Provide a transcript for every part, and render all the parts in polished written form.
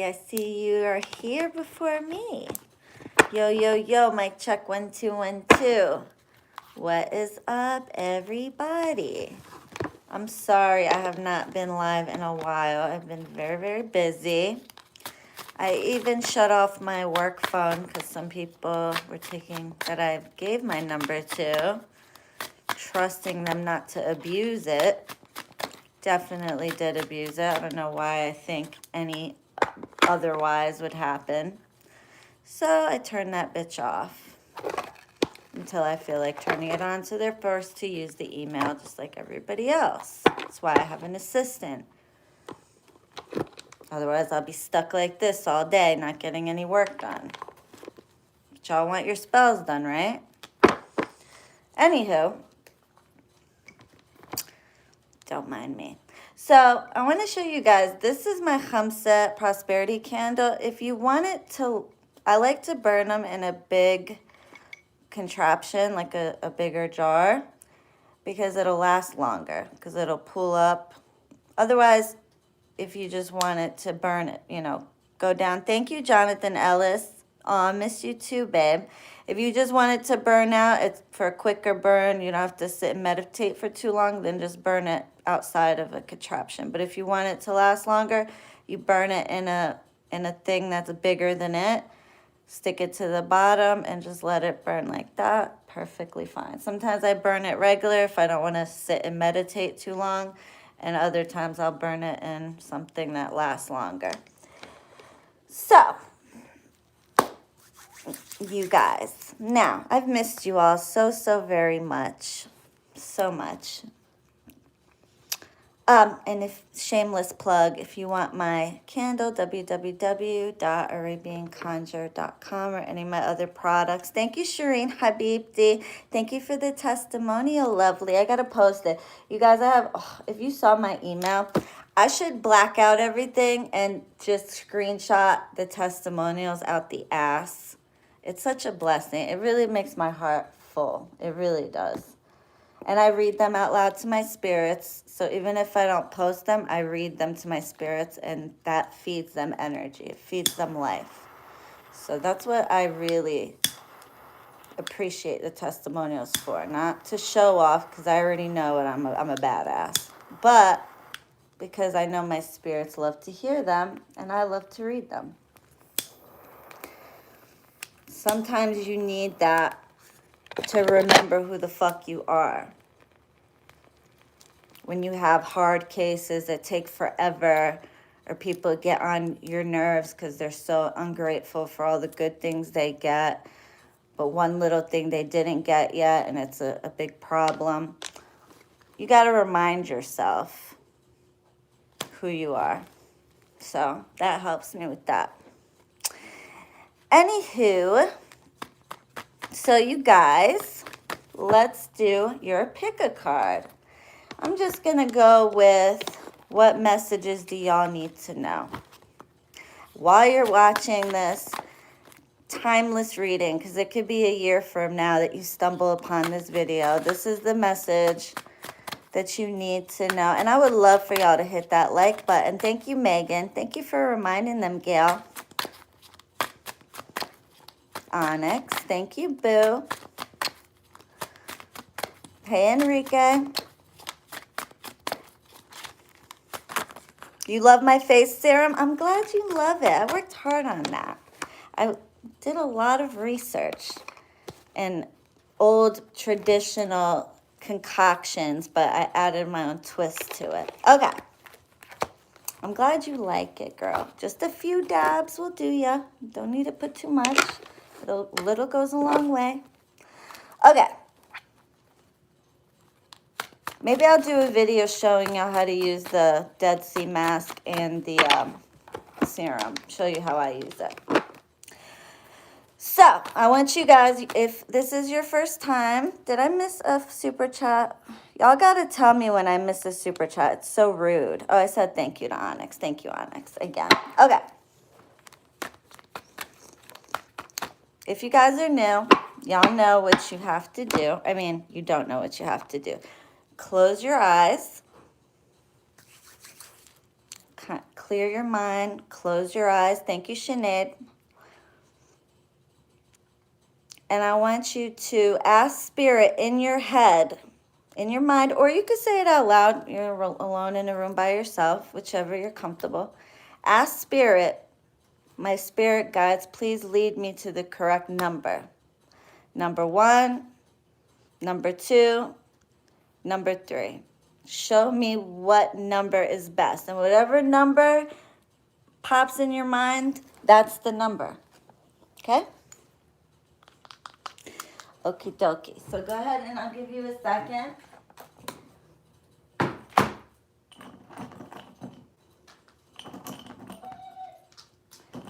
I see you are here before me. Yo, yo, yo, mic check 1 2 1 2. What is up, everybody? I'm sorry I have not been live in a while. I've been very, very busy. I even shut off my work phone because some people were taking that I gave my number to, trusting them not to abuse it. Definitely did abuse it. I don't know why I think any otherwise would happen. So I turned that bitch off until I feel like turning it on. So they're forced to use the email just like everybody else. That's why I have an assistant. Otherwise, I'll be stuck like this all day, not getting any work done. But y'all want your spells done, right? Anywho, don't mind me. So I want to show you guys, this is my Khamsat Prosperity Candle. If you want it to, I like to burn them in a big contraption, like a bigger jar, because it'll last longer, because it'll pull up. Otherwise, if you just want it to burn it, go down. Thank you, Jonathan Ellis. Oh, I miss you too, babe. If you just want it to burn out, it's for a quicker burn. You don't have to sit and meditate for too long, then just burn it outside of a contraption. But if you want it to last longer, you burn it in a thing that's bigger than it. Stick it to the bottom and just let it burn like that. Perfectly fine. Sometimes I burn it regular if I don't want to sit and meditate too long. And other times I'll burn it in something that lasts longer. So, you guys. Now, I've missed you all so very much. So much. And if shameless plug, if you want my candle, www.arabianconjure.com, or any of my other products. Thank you, Shireen Habibti. Thank you for the testimonial, lovely. I gotta post it. You guys, if you saw my email, I should black out everything and just screenshot the testimonials out the ass. It's such a blessing. It really makes my heart full. It really does. And I read them out loud to my spirits. So even if I don't post them, I read them to my spirits, and that feeds them energy. It feeds them life. So that's what I really appreciate the testimonials for. Not to show off, because I already know it. I'm a badass. But because I know my spirits love to hear them, and I love to read them. Sometimes you need that to remember who the fuck you are. When you have hard cases that take forever, or people get on your nerves because they're so ungrateful for all the good things they get, but one little thing they didn't get yet, and it's a big problem. You got to remind yourself who you are. So that helps me with that. Anywho, so you guys, let's do your pick a card. I'm just going to go with what messages do y'all need to know. While you're watching this timeless reading, because it could be a year from now that you stumble upon this video, this is the message that you need to know. And I would love for y'all to hit that like button. Thank you, Megan. Thank you for reminding them, Gail. Onyx. Thank you, Boo. Hey, Enrique. You love my face serum? I'm glad you love it. I worked hard on that. I did a lot of research and old traditional concoctions, but I added my own twist to it. Okay. I'm glad you like it, girl. Just a few dabs will do ya. Don't need to put too much. Little goes a long way. Okay. Maybe I'll do a video showing you how to use the Dead Sea mask and the serum. Show you how I use it. So, I want you guys, if this is your first time, did I miss a super chat? Y'all gotta tell me when I miss a super chat. It's so rude. Oh, I said thank you to Onyx. Thank you, Onyx, again. Okay. If you guys are new, y'all know what you have to do. I mean, you don't know what you have to do. Close your eyes. clear your mind, close your eyes. Thank you, Sinead. And I want you to ask Spirit in your head, in your mind, or you could say it out loud. You're alone in a room by yourself, whichever you're comfortable. Ask Spirit, my spirit guides, please lead me to the correct number. Number 1, number 2, number 3. Show me what number is best. And whatever number pops in your mind, that's the number. Okay? Okie dokie. So go ahead and I'll give you a second.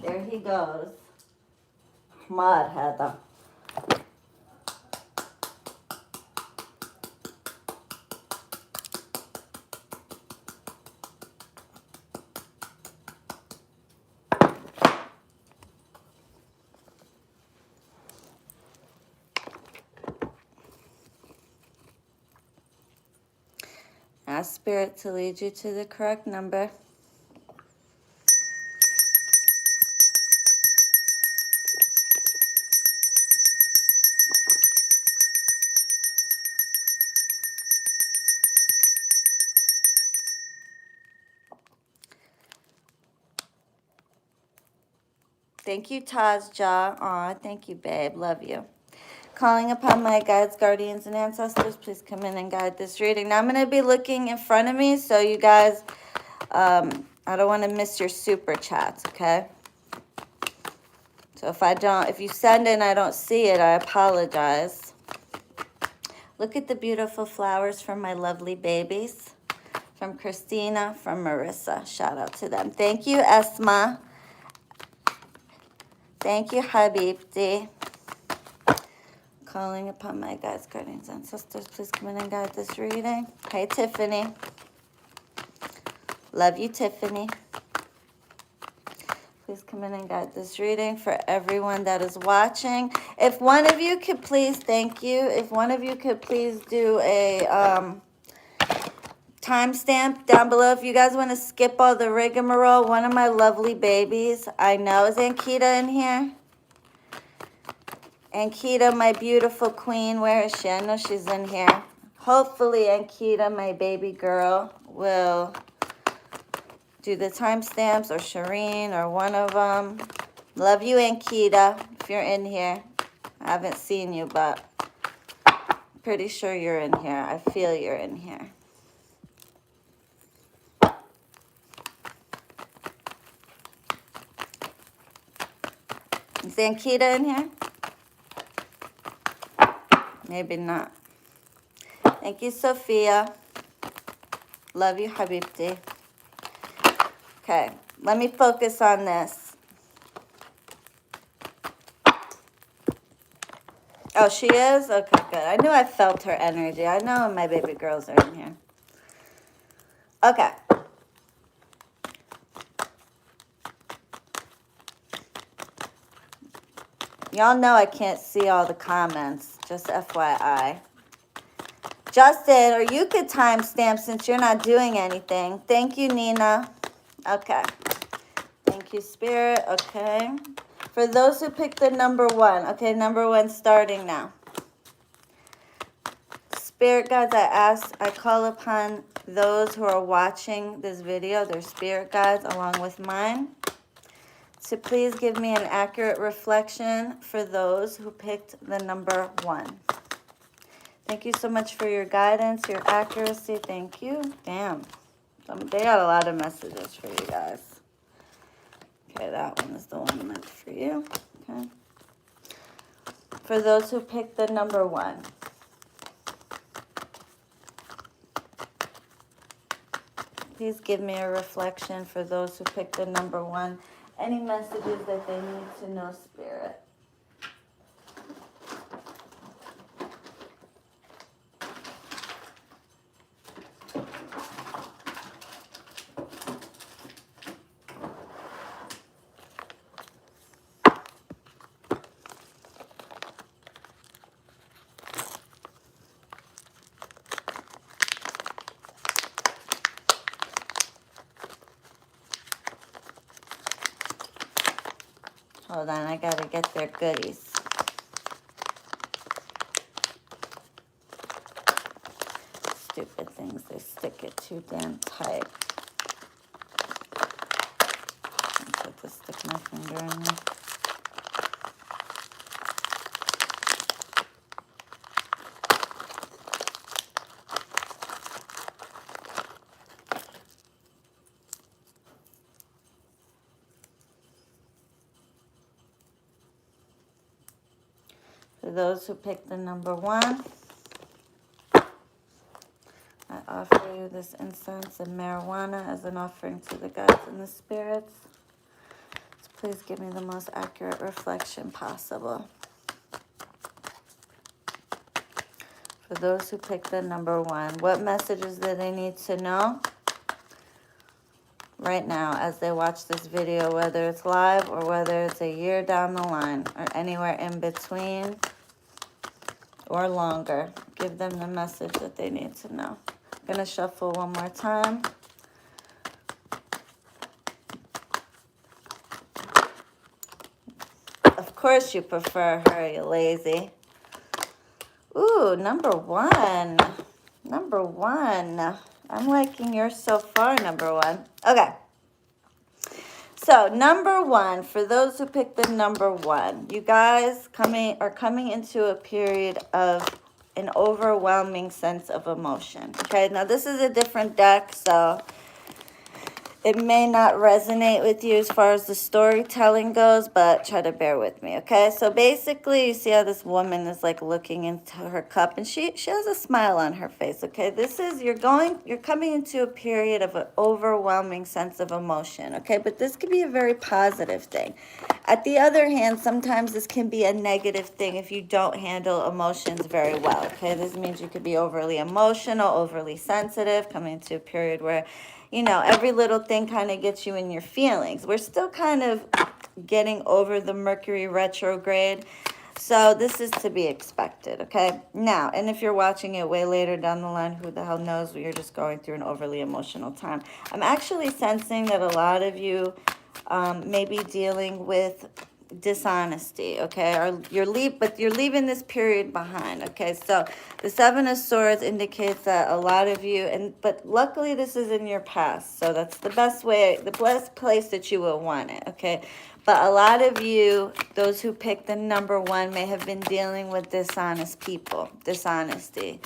There he goes. Mud, Heather. Ask Spirit to lead you to the correct number. Thank you, Tajja. Aw, thank you, babe. Love you. Calling upon my guides, guardians, and ancestors, please come in and guide this reading. Now I'm going to be looking in front of me, so you guys, I don't want to miss your super chats, okay? So if you send in, I don't see it, I apologize. Look at the beautiful flowers from my lovely babies. From Christina, from Marissa. Shout out to them. Thank you, Esma. Thank you, Habibti. Calling upon my guides, guardians, ancestors, please come in and guide this reading. Hey, Tiffany. Love you, Tiffany. Please come in and guide this reading for everyone that is watching. If one of you could please, thank you. If one of you could please do a timestamp down below. If you guys want to skip all the rigmarole, one of my lovely babies, I know, is Ankita in here? Ankita, my beautiful queen, where is she? I know she's in here. Hopefully Ankita, my baby girl, will do the timestamps, or Shireen, or one of them. Love you, Ankita, if you're in here. I haven't seen you, but pretty sure you're in here. I feel you're in here. Is Ankita in here? Maybe not. Thank you, Sophia. Love you, Habibti. Okay, let me focus on this. Oh, she is? Okay, good. I knew I felt her energy. I know my baby girls are in here. Okay. Y'all know I can't see all the comments, just FYI. Justin, or you could timestamp since you're not doing anything. Thank you, Nina. Okay. Thank you, Spirit. Okay. For those who picked the number 1. Okay, number 1 starting now. Spirit guides, I call upon those who are watching this video, their spirit guides along with mine, to please give me an accurate reflection for those who picked the number 1. Thank you so much for your guidance, your accuracy. Thank you. Damn. They got a lot of messages for you guys. Okay, that one is the one meant for you. Okay. For those who picked the number 1. Please give me a reflection for those who picked the number 1. Any messages that they need to know, Spirit. Hold on, I gotta get their goodies. Stupid things, they stick it too damn tight. I have to stick my finger in there. For those who picked the number 1, I offer you this incense and marijuana as an offering to the gods and the spirits. So please give me the most accurate reflection possible. For those who picked the number 1, what messages do they need to know right now as they watch this video, whether it's live or whether it's a year down the line or anywhere in between or longer? Give them the message that they need to know. I'm going to shuffle one more time. Of course you prefer her, you lazy. Ooh, number 1. Number 1. I'm liking yours so far, number 1. Okay. So, number 1, for those who picked the number 1, you guys are coming into a period of an overwhelming sense of emotion. Okay, now this is a different deck, so it may not resonate with you as far as the storytelling goes, but try to bear with me, okay? So basically, you see how this woman is like looking into her cup, and she has a smile on her face, okay? This is, you're coming into a period of an overwhelming sense of emotion, okay? But this could be a very positive thing. At the other hand, sometimes this can be a negative thing if you don't handle emotions very well, okay? This means you could be overly emotional, overly sensitive, coming into a period where, you know, every little thing kind of gets you in your feelings. We're still kind of getting over the Mercury retrograde, so this is to be expected, okay? Now, and if you're watching it way later down the line, who the hell knows, you're just going through an overly emotional time. I'm actually sensing that a lot of you may be dealing with dishonesty, okay? Or you're leaving this period behind, okay? So the 7 of Swords indicates that a lot of you, but luckily this is in your past, so that's the best place that you will want it, okay? But a lot of you, those who picked the number 1, may have been dealing with dishonest people, dishonesty,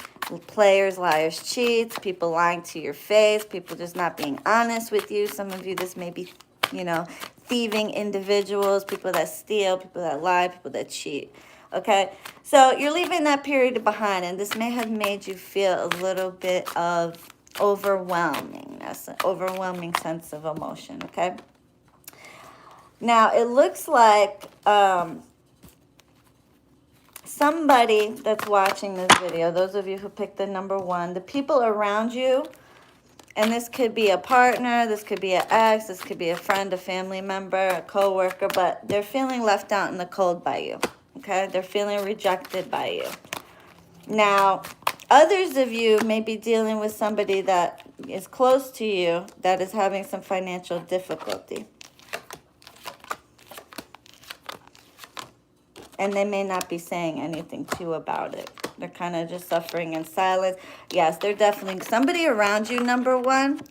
players, liars, cheats, people lying to your face, people just not being honest with you. Some of you, this may be, you know, thieving individuals, people that steal, people that lie, people that cheat, okay? So you're leaving that period behind, and this may have made you feel a little bit of overwhelmingness, an overwhelming sense of emotion, okay? Now, it looks like somebody that's watching this video, those of you who picked the number 1, the people around you, and this could be a partner, this could be an ex, this could be a friend, a family member, a co-worker, but they're feeling left out in the cold by you, okay? They're feeling rejected by you. Now, others of you may be dealing with somebody that is close to you that is having some financial difficulty. And they may not be saying anything to you about it. They're kind of just suffering in silence. Yes, they're definitely somebody around you, number 1.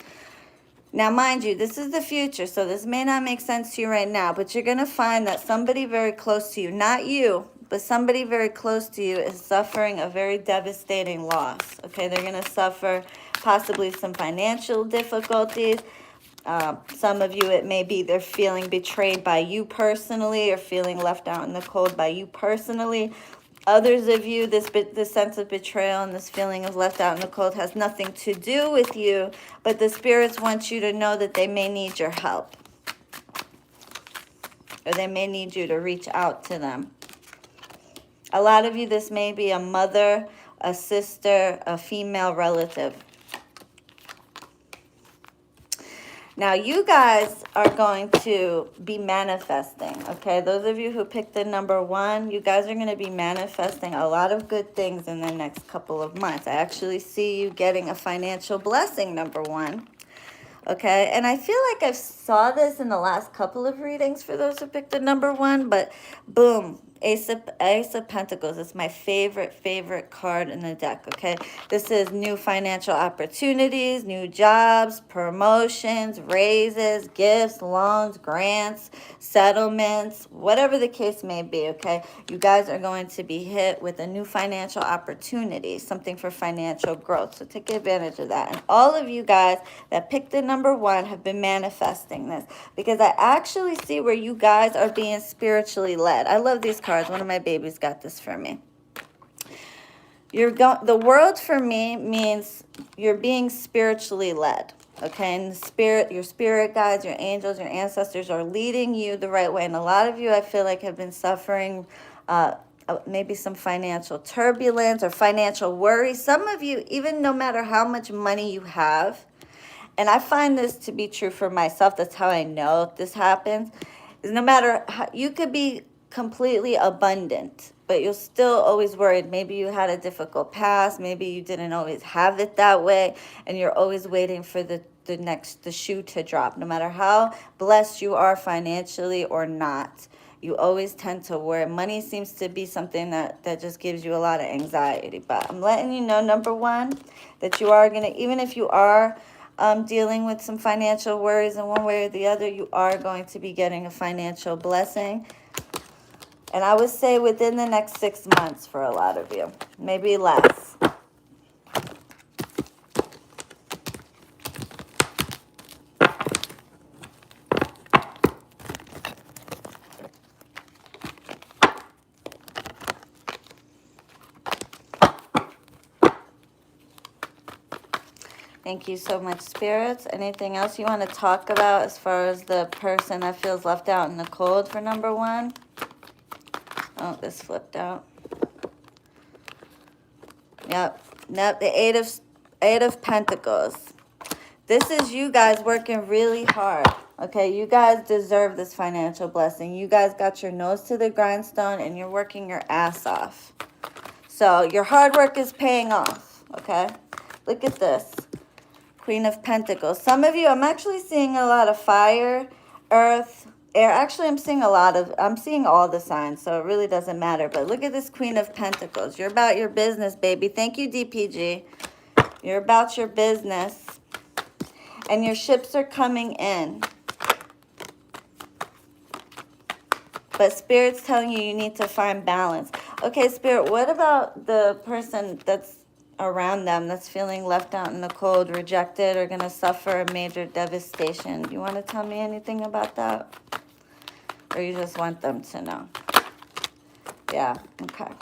Now, mind you, this is the future, so this may not make sense to you right now, but you're going to find that somebody very close to you, not you, but somebody very close to you is suffering a very devastating loss, okay? They're going to suffer possibly some financial difficulties. Some of you, it may be they're feeling betrayed by you personally or feeling left out in the cold by you personally. Others of you, this sense of betrayal and this feeling of left out in the cold has nothing to do with you, but the spirits want you to know that they may need your help. Or they may need you to reach out to them. A lot of you, this may be a mother, a sister, a female relative. Now, you guys are going to be manifesting, okay? Those of you who picked the number 1, you guys are going to be manifesting a lot of good things in the next couple of months. I actually see you getting a financial blessing, number 1. Okay, and I feel like I saw this in the last couple of readings for those who picked the number one, but boom, Ace of Pentacles is my favorite card in the deck, okay? This is new financial opportunities, new jobs, promotions, raises, gifts, loans, grants, settlements, whatever the case may be, okay? You guys are going to be hit with a new financial opportunity, something for financial growth. So take advantage of that. And all of you guys that picked the number one have been manifesting this, because I actually see where you guys are being spiritually led. I love these cards. One of my babies got this for me. The world for me means you're being spiritually led. Okay, and your spirit guides, your angels, your ancestors are leading you the right way. And a lot of you, I feel like, have been suffering maybe some financial turbulence or financial worry. Some of you, even no matter how much money you have, and I find this to be true for myself, that's how I know this happens, is no matter how, you could be completely abundant, but you're still always worried. Maybe you had a difficult past, maybe you didn't always have it that way, and you're always waiting for the shoe to drop. No matter how blessed you are financially or not, you always tend to worry. Money seems to be something that just gives you a lot of anxiety. But I'm letting you know, number one, that you are going to, even if you are dealing with some financial worries in one way or the other, you are going to be getting a financial blessing. And I would say within the next 6 months for a lot of you, maybe less. Thank you so much, spirits. Anything else you want to talk about as far as the person that feels left out in the cold for number one? Oh, this flipped out. Yep. Nope. The Eight of Pentacles. This is you guys working really hard. Okay, you guys deserve this financial blessing. You guys got your nose to the grindstone and you're working your ass off. So your hard work is paying off. Okay, look at this. Queen of Pentacles. Some of you, I'm actually seeing a lot of fire, earth, air. Actually, I'm seeing all the signs, so it really doesn't matter. But look at this Queen of Pentacles. You're about your business, baby. Thank you, DPG. You're about your business. And your ships are coming in. But Spirit's telling you need to find balance. Okay, Spirit, what about the person that's around them that's feeling left out in the cold, rejected, or going to suffer a major devastation? Do you want to tell me anything about that? Or you just want them to know? Yeah, okay.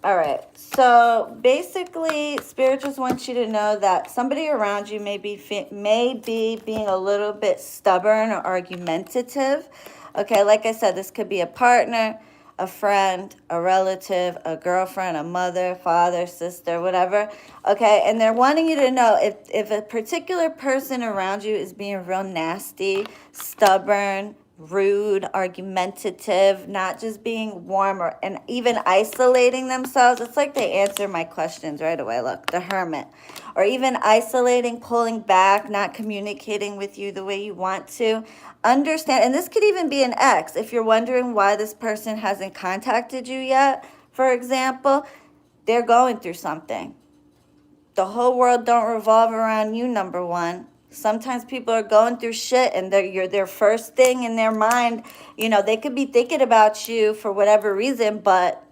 All right, so basically, Spirit just wants you to know that somebody around you may be being a little bit stubborn or argumentative. Okay, like I said, this could be a partner, a friend, a relative, a girlfriend, a mother, father, sister, whatever. Okay, and they're wanting you to know if a particular person around you is being real nasty, stubborn, rude, argumentative, not just being warm and even isolating themselves. It's like they answer my questions right away. Look, the Hermit. Or even isolating, pulling back, not communicating with you the way you want to. Understand, and this could even be an ex. If you're wondering why this person hasn't contacted you yet, for example, they're going through something. The whole world don't revolve around you, number one. Sometimes people are going through shit and you're their first thing in their mind. You know, they could be thinking about you for whatever reason, but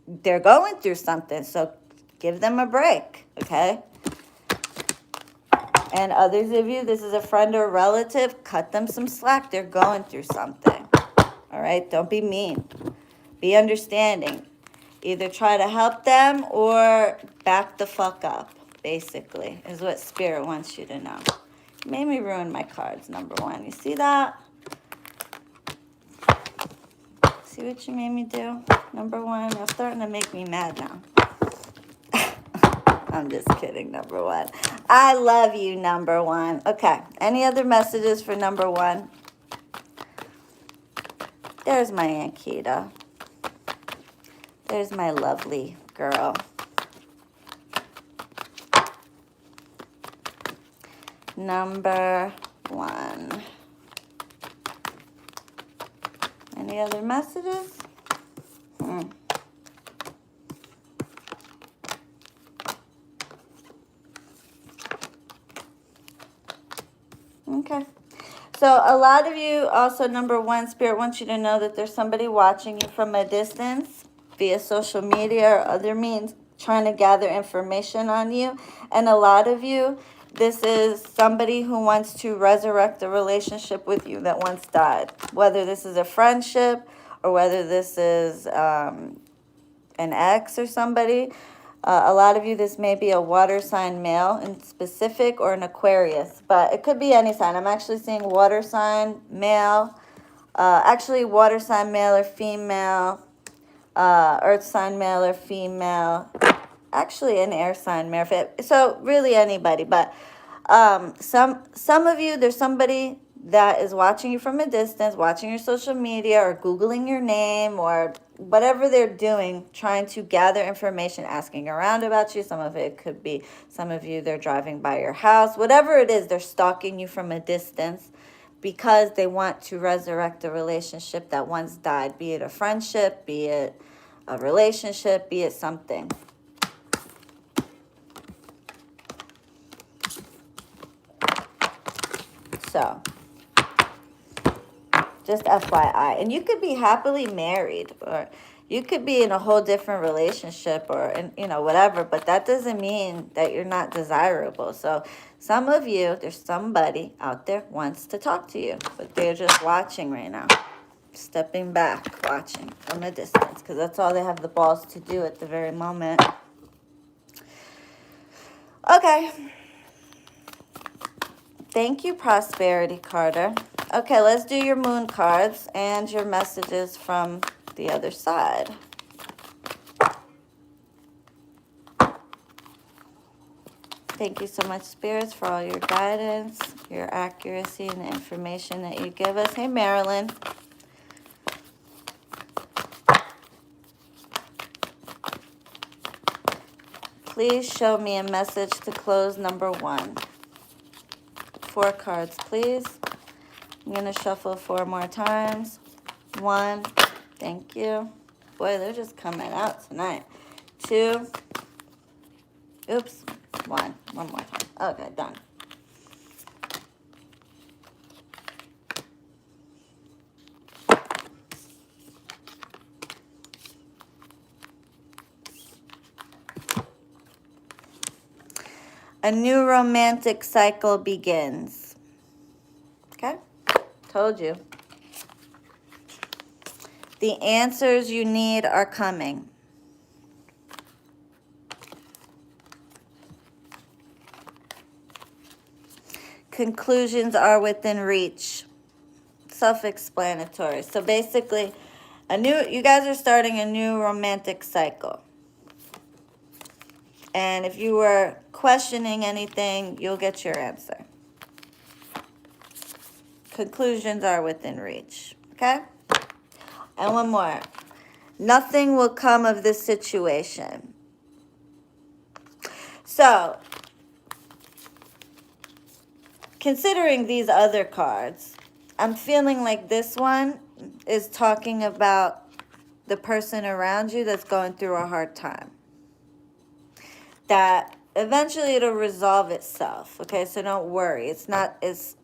they're going through something. So give them a break, okay? And others of you, this is a friend or relative, cut them some slack. They're going through something, all right? Don't be mean. Be understanding. Either try to help them or back the fuck up, basically, is what Spirit wants you to know. Made me ruin my cards, number one. You see that? See what you made me do? Number one, you're starting to make me mad now. I'm just kidding, number one. I love you, number one. Okay, any other messages for number one? There's my Aunt Kita. There's my lovely girl. number 1. Any other messages? Okay. So a lot of you also, number 1, Spirit wants you to know that there's somebody watching you from a distance via social media or other means, trying to gather information on you. And a lot of you, this is somebody who wants to resurrect a relationship with you that once died. Whether this is a friendship or whether this is an ex or somebody. A lot of you, this may be a water sign male in specific or an Aquarius, but it could be any sign. I'm actually seeing water sign male, actually water sign male or female, earth sign male or female, actually an air sign male. So really anybody, but some of you, there's somebody that is watching you from a distance, watching your social media or Googling your name or whatever they're doing, trying to gather information, asking around about you. Some of it could be, some of you, they're driving by your house. Whatever it is, they're stalking you from a distance because they want to resurrect a relationship that once died, be it a friendship, be it a relationship, be it something. So, just FYI. And you could be happily married, or you could be in a whole different relationship, or in, whatever, but that doesn't mean that you're not desirable. So some of you, there's somebody out there wants to talk to you, but they're just watching right now, stepping back, watching from a distance, because that's all they have the balls to do at the very moment. Okay. Thank you, Prosperity Carter. Okay, let's do your moon cards and your messages from the other side. Thank you so much, spirits, for all your guidance, your accuracy, and the information that you give us. Hey, Marilyn. Please show me a message to close number 1. 4 cards, please. I'm going to shuffle 4 more times. 1. Thank you. Boy, they're just coming out tonight. 2. Oops. 1. One more time. Okay, done. A new romantic cycle begins. Okay? Told you. The answers you need are coming. Conclusions are within reach. Self-explanatory. So basically, you guys are starting a new romantic cycle. And if you were questioning anything, you'll get your answer. Conclusions are within reach. Okay? And one more. Nothing will come of this situation. So, considering these other cards, I'm feeling like this one is talking about the person around you that's going through a hard time. That eventually it'll resolve itself. Okay, so don't worry. It's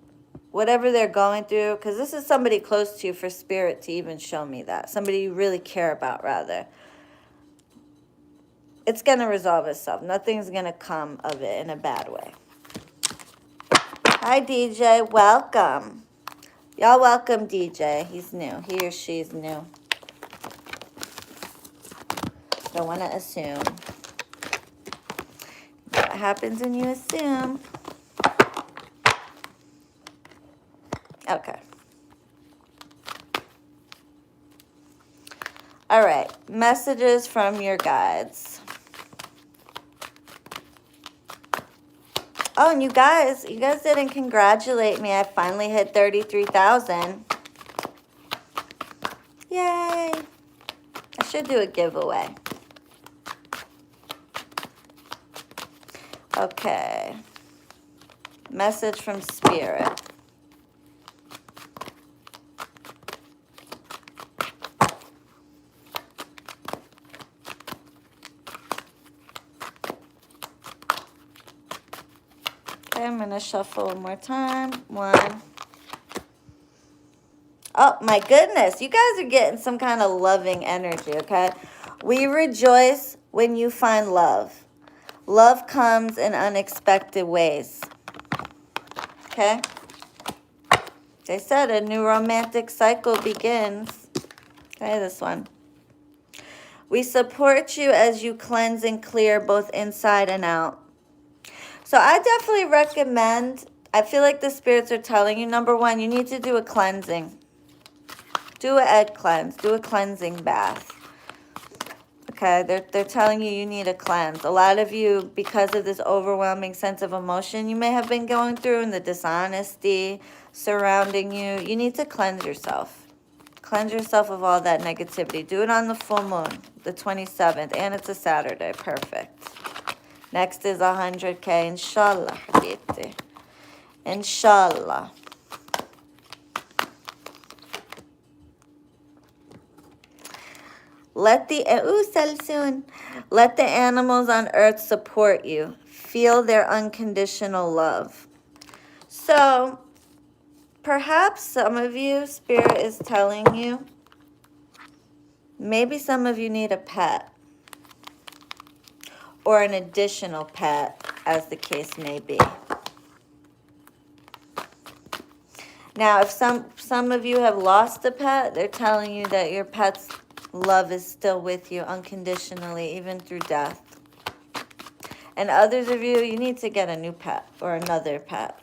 whatever they're going through, because this is somebody close to you for spirit to even show me that. Somebody you really care about, rather. It's going to resolve itself. Nothing's going to come of it in a bad way. Hi, DJ. Welcome. Y'all welcome DJ. He's new. He or she's new. Don't want to assume. What happens when you assume? Okay. All right. Messages from your guides. Oh, and you guys didn't congratulate me. I finally hit 33,000. Yay. I should do a giveaway. Okay. Message from Spirit. Okay, I'm going to shuffle one more time. One. Oh, my goodness. You guys are getting some kind of loving energy, okay? We rejoice when you find love. Love comes in unexpected ways. Okay? They said a new romantic cycle begins. Okay, this one. We support you as you cleanse and clear both inside and out. So I definitely recommend, I feel like the spirits are telling you, number one, you need to do a cleansing. Do an egg cleanse. Do a cleansing bath. Okay, they're telling you you need a cleanse. A lot of you, because of this overwhelming sense of emotion you may have been going through and the dishonesty surrounding you, you need to cleanse yourself. Cleanse yourself of all that negativity. Do it on the full moon, the 27th, and it's a Saturday. Perfect. Next is 100K, inshallah, habibti. Inshallah. Let the animals on earth support you. Feel their unconditional love. So, perhaps some of you, Spirit is telling you, maybe some of you need a pet. Or an additional pet, as the case may be. Now, if some of you have lost a pet, they're telling you that your pet's love is still with you unconditionally, even through death. And others of you, you need to get a new pet or another pet.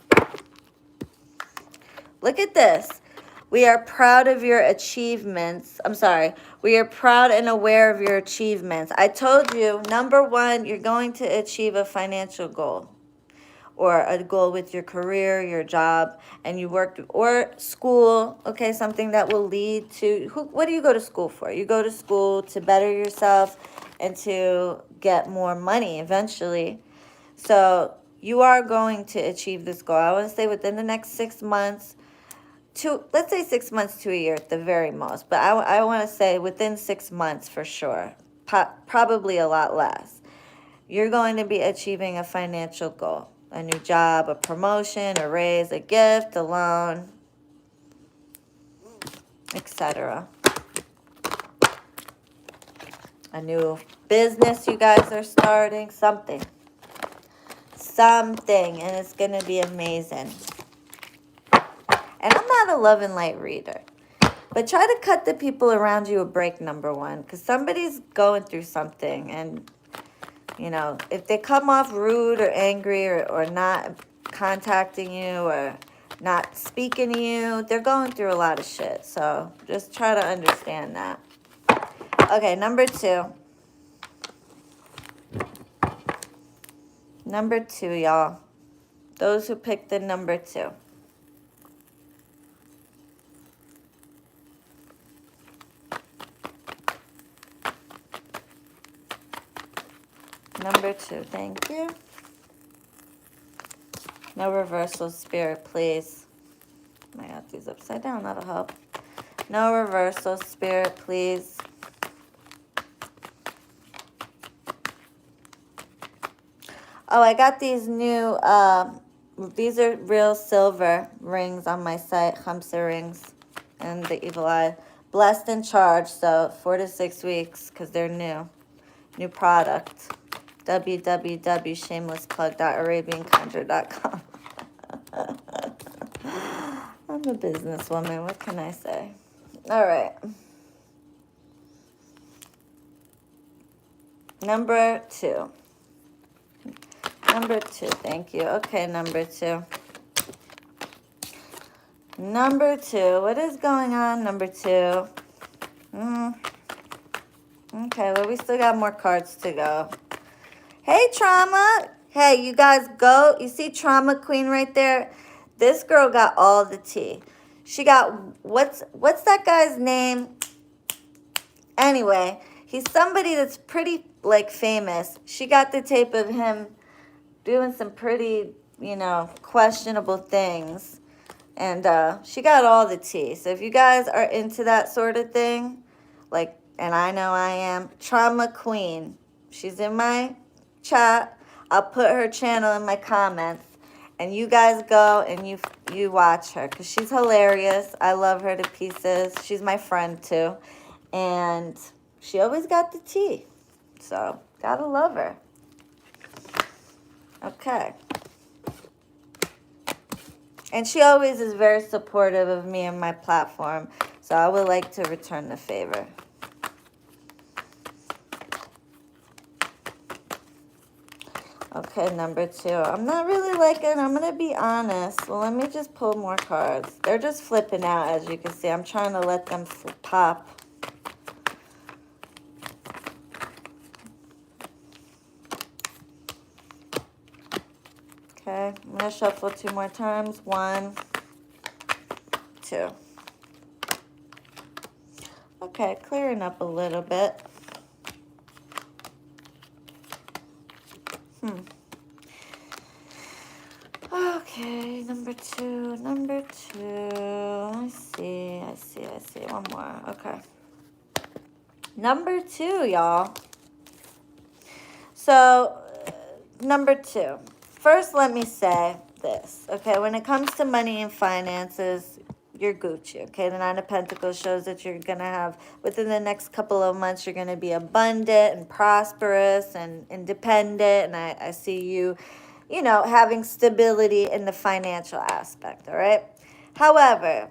Look at this. We are proud of your achievements. We are proud and aware of your achievements. I told you, number one, you're going to achieve a financial goal. Or a goal with your career, your job, and you worked, or school, okay, something that will lead to, what do you go to school for? You go to school to better yourself and to get more money eventually. So you are going to achieve this goal. I want to say within the next 6 months, let's say 6 months to a year at the very most, but I want to say within 6 months for sure, probably a lot less. You're going to be achieving a financial goal. A new job, a promotion, a raise, a gift, a loan, etc. A new business you guys are starting, something. Something, and it's going to be amazing. And I'm not a love and light reader, but try to cut the people around you a break, number one, because somebody's going through something, and you know, if they come off rude or angry or not contacting you or not speaking to you, they're going through a lot of shit. So just try to understand that. Okay, number two. Number two, y'all. Those who picked the number two. Number two, thank you. No reversal, Spirit, please. I got these upside down, that'll help. No reversal, Spirit, please. Oh, I got these new, these are real silver rings on my site, Khamsa rings, and the Evil Eye. Blessed and charged, so 4 to 6 weeks, because they're new. New product. www.shamelessplug.arabianconjure.com. I'm a businesswoman. What can I say? All right. Number two. Number two. Thank you. Okay, number two. Number two. What is going on, number two? Okay, well, we still got more cards to go. Hey, Trauma. Hey, you guys go. You see Trauma Queen right there? This girl got all the tea. She got, what's that guy's name? Anyway, he's somebody that's pretty, like, famous. She got the tape of him doing some pretty, you know, questionable things. And she got all the tea. So if you guys are into that sort of thing, like, and I know I am, Trauma Queen. She's in my chat. I'll put her channel in my comments. And you guys go and you watch her because she's hilarious. I love her to pieces. She's my friend too. And she always got the tea. So, gotta love her. Okay. And she always is very supportive of me and my platform. So I would like to return the favor. Okay, number 2. I'm not really liking, I'm going to be honest. Well, let me just pull more cards. They're just flipping out, as you can see. I'm trying to let them pop. Okay, I'm going to shuffle 2 more times. 1, 2. Okay, clearing up a little bit. Okay, number 2. I see. One more. Okay. Number 2, y'all. So, number 2. First, let me say this, okay? When it comes to money and finances, you're Gucci, okay? The 9 of Pentacles shows that you're going to have, within the next couple of months, you're going to be abundant and prosperous and independent. And I see you, you know, having stability in the financial aspect, all right? However,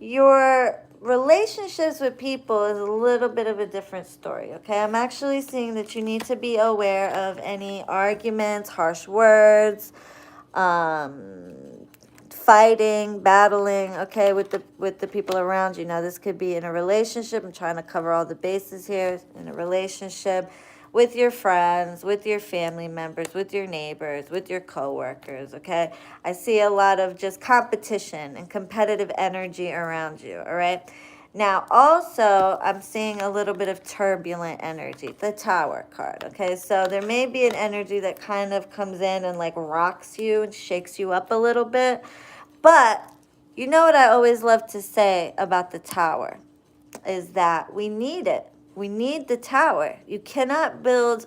your relationships with people is a little bit of a different story, okay? I'm actually seeing that you need to be aware of any arguments, harsh words, fighting, battling, okay, with the people around you. Now, this could be in a relationship. I'm trying to cover all the bases here. In a relationship, with your friends, with your family members, with your neighbors, with your coworkers, okay? I see a lot of just competition and competitive energy around you, all right? Now, also, I'm seeing a little bit of turbulent energy, the Tower card, okay? So there may be an energy that kind of comes in and like rocks you and shakes you up a little bit. But you know what I always love to say about the Tower is that we need it. We need the Tower. You cannot build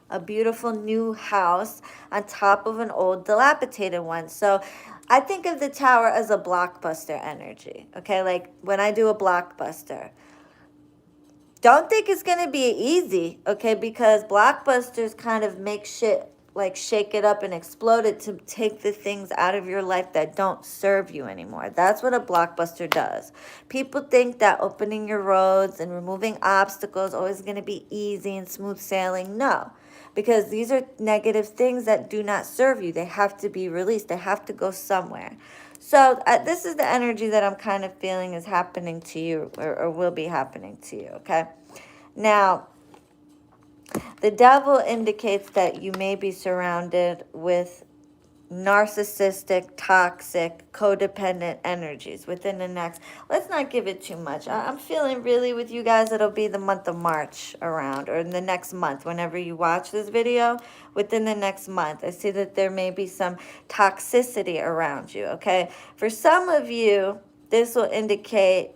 a beautiful new house on top of an old dilapidated one. So I think of the Tower as a blockbuster energy, okay? Like when I do a blockbuster, don't think it's going to be easy, okay? Because blockbusters kind of make shit, like shake it up and explode it to take the things out of your life that don't serve you anymore. That's what a blockbuster does. People think that opening your roads and removing obstacles is always going to be easy and smooth sailing. No, because these are negative things that do not serve you. They have to be released. They have to go somewhere. So this is the energy that I'm kind of feeling is happening to you or will be happening to you, okay? Now, the devil indicates that you may be surrounded with narcissistic, toxic, codependent energies within the next, let's not give it too much. I'm feeling really with you guys, it'll be the month of March around, or in the next month, whenever you watch this video, within the next month. I see that there may be some toxicity around you, okay? For some of you, this will indicate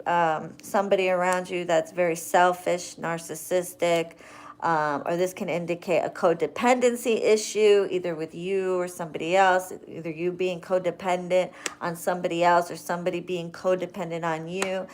somebody around you that's very selfish, narcissistic, or this can indicate a codependency issue, either with you or somebody else, either you being codependent on somebody else or somebody being codependent on you.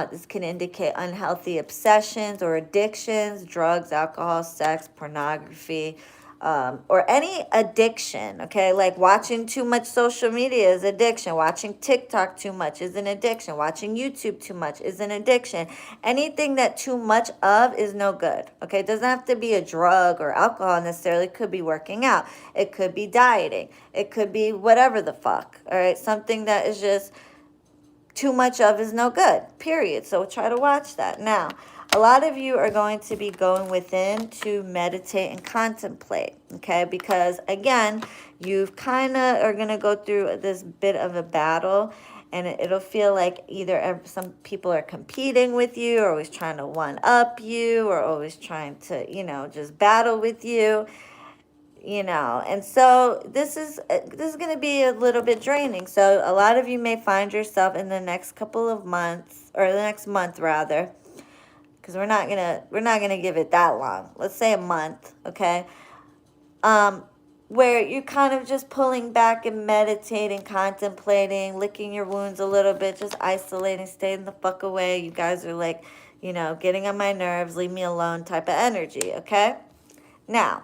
This can indicate unhealthy obsessions or addictions, drugs, alcohol, sex, pornography, or any addiction, okay? Like watching too much social media is addiction. Watching TikTok too much is an addiction. Watching YouTube too much is an addiction. Anything that too much of is no good, okay? It doesn't have to be a drug or alcohol necessarily. It could be working out. It could be dieting. It could be whatever the fuck, all right? Something that is just too much of is no good, period. So try to watch that. Now, a lot of you are going to be going within to meditate and contemplate, okay? Because, again, you kind of are going to go through this bit of a battle, and it'll feel like either some people are competing with you or always trying to one-up you or always trying to, you know, just battle with you. you know, and so this is going to be a little bit draining. So a lot of you may find yourself in the next couple of months, or the next month rather, because we're not gonna give it that long. Let's say a month, okay? Where you're kind of just pulling back and meditating, contemplating, licking your wounds a little bit, just isolating, staying the fuck away. You guys are like, you know, getting on my nerves, leave me alone type of energy, okay? Now,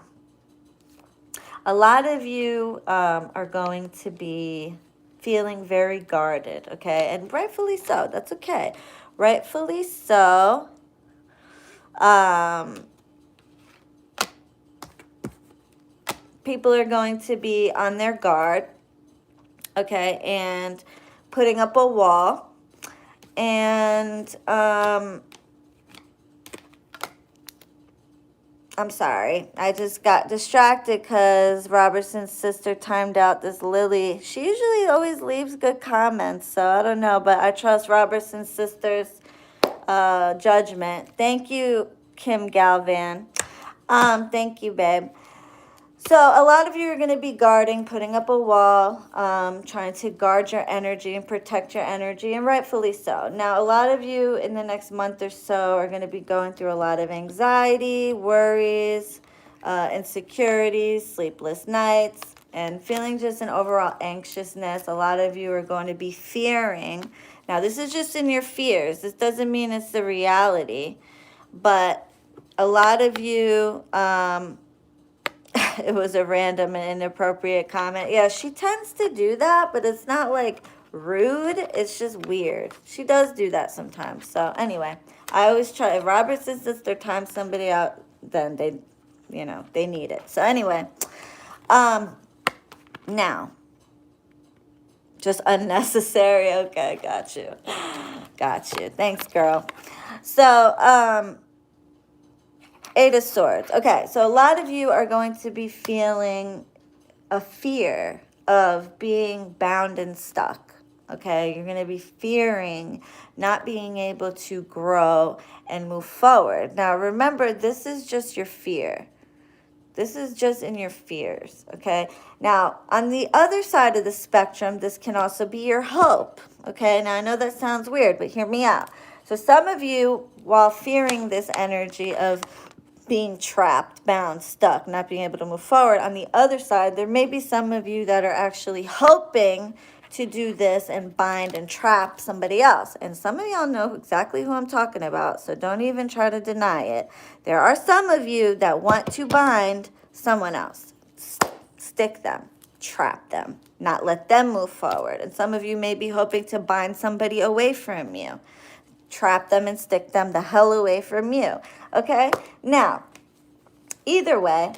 a lot of you are going to be feeling very guarded, okay? And rightfully so. That's okay. Rightfully so. People are going to be on their guard, okay, and putting up a wall. And I'm sorry, I just got distracted because Robertson's sister timed out this Lily. She usually always leaves good comments, so I don't know, but I trust Robertson's sister's judgment. Thank you, Kim Galvan. Thank you, babe. So a lot of you are going to be guarding, putting up a wall, trying to guard your energy and protect your energy, and rightfully so. Now, a lot of you in the next month or so are going to be going through a lot of anxiety, worries, insecurities, sleepless nights, and feeling just an overall anxiousness. A lot of you are going to be fearing. Now, this is just in your fears. This doesn't mean it's the reality, but a lot of you... it was a random and inappropriate comment. Yeah, she tends to do that, but it's not like rude. It's just weird. She does do that sometimes. So anyway, I always try. If Robertson's sister times somebody out, then they, you know, they need it. So anyway, now, just unnecessary. Okay, got you. Got you. Thanks, girl. So, Eight of Swords. Okay, so a lot of you are going to be feeling a fear of being bound and stuck. Okay, you're going to be fearing not being able to grow and move forward. Now, remember, this is just your fear. This is just in your fears, okay? Now, on the other side of the spectrum, this can also be your hope, okay? Now, I know that sounds weird, but hear me out. So some of you, while fearing this energy of being trapped, bound, stuck, not being able to move forward, on the other side, there may be some of you that are actually hoping to do this and bind and trap somebody else. And some of y'all know exactly who I'm talking about, so don't even try to deny it. There are some of you that want to bind someone else, stick them, trap them, not let them move forward. And some of you may be hoping to bind somebody away from you, trap them and stick them the hell away from you. Okay? Now, either way,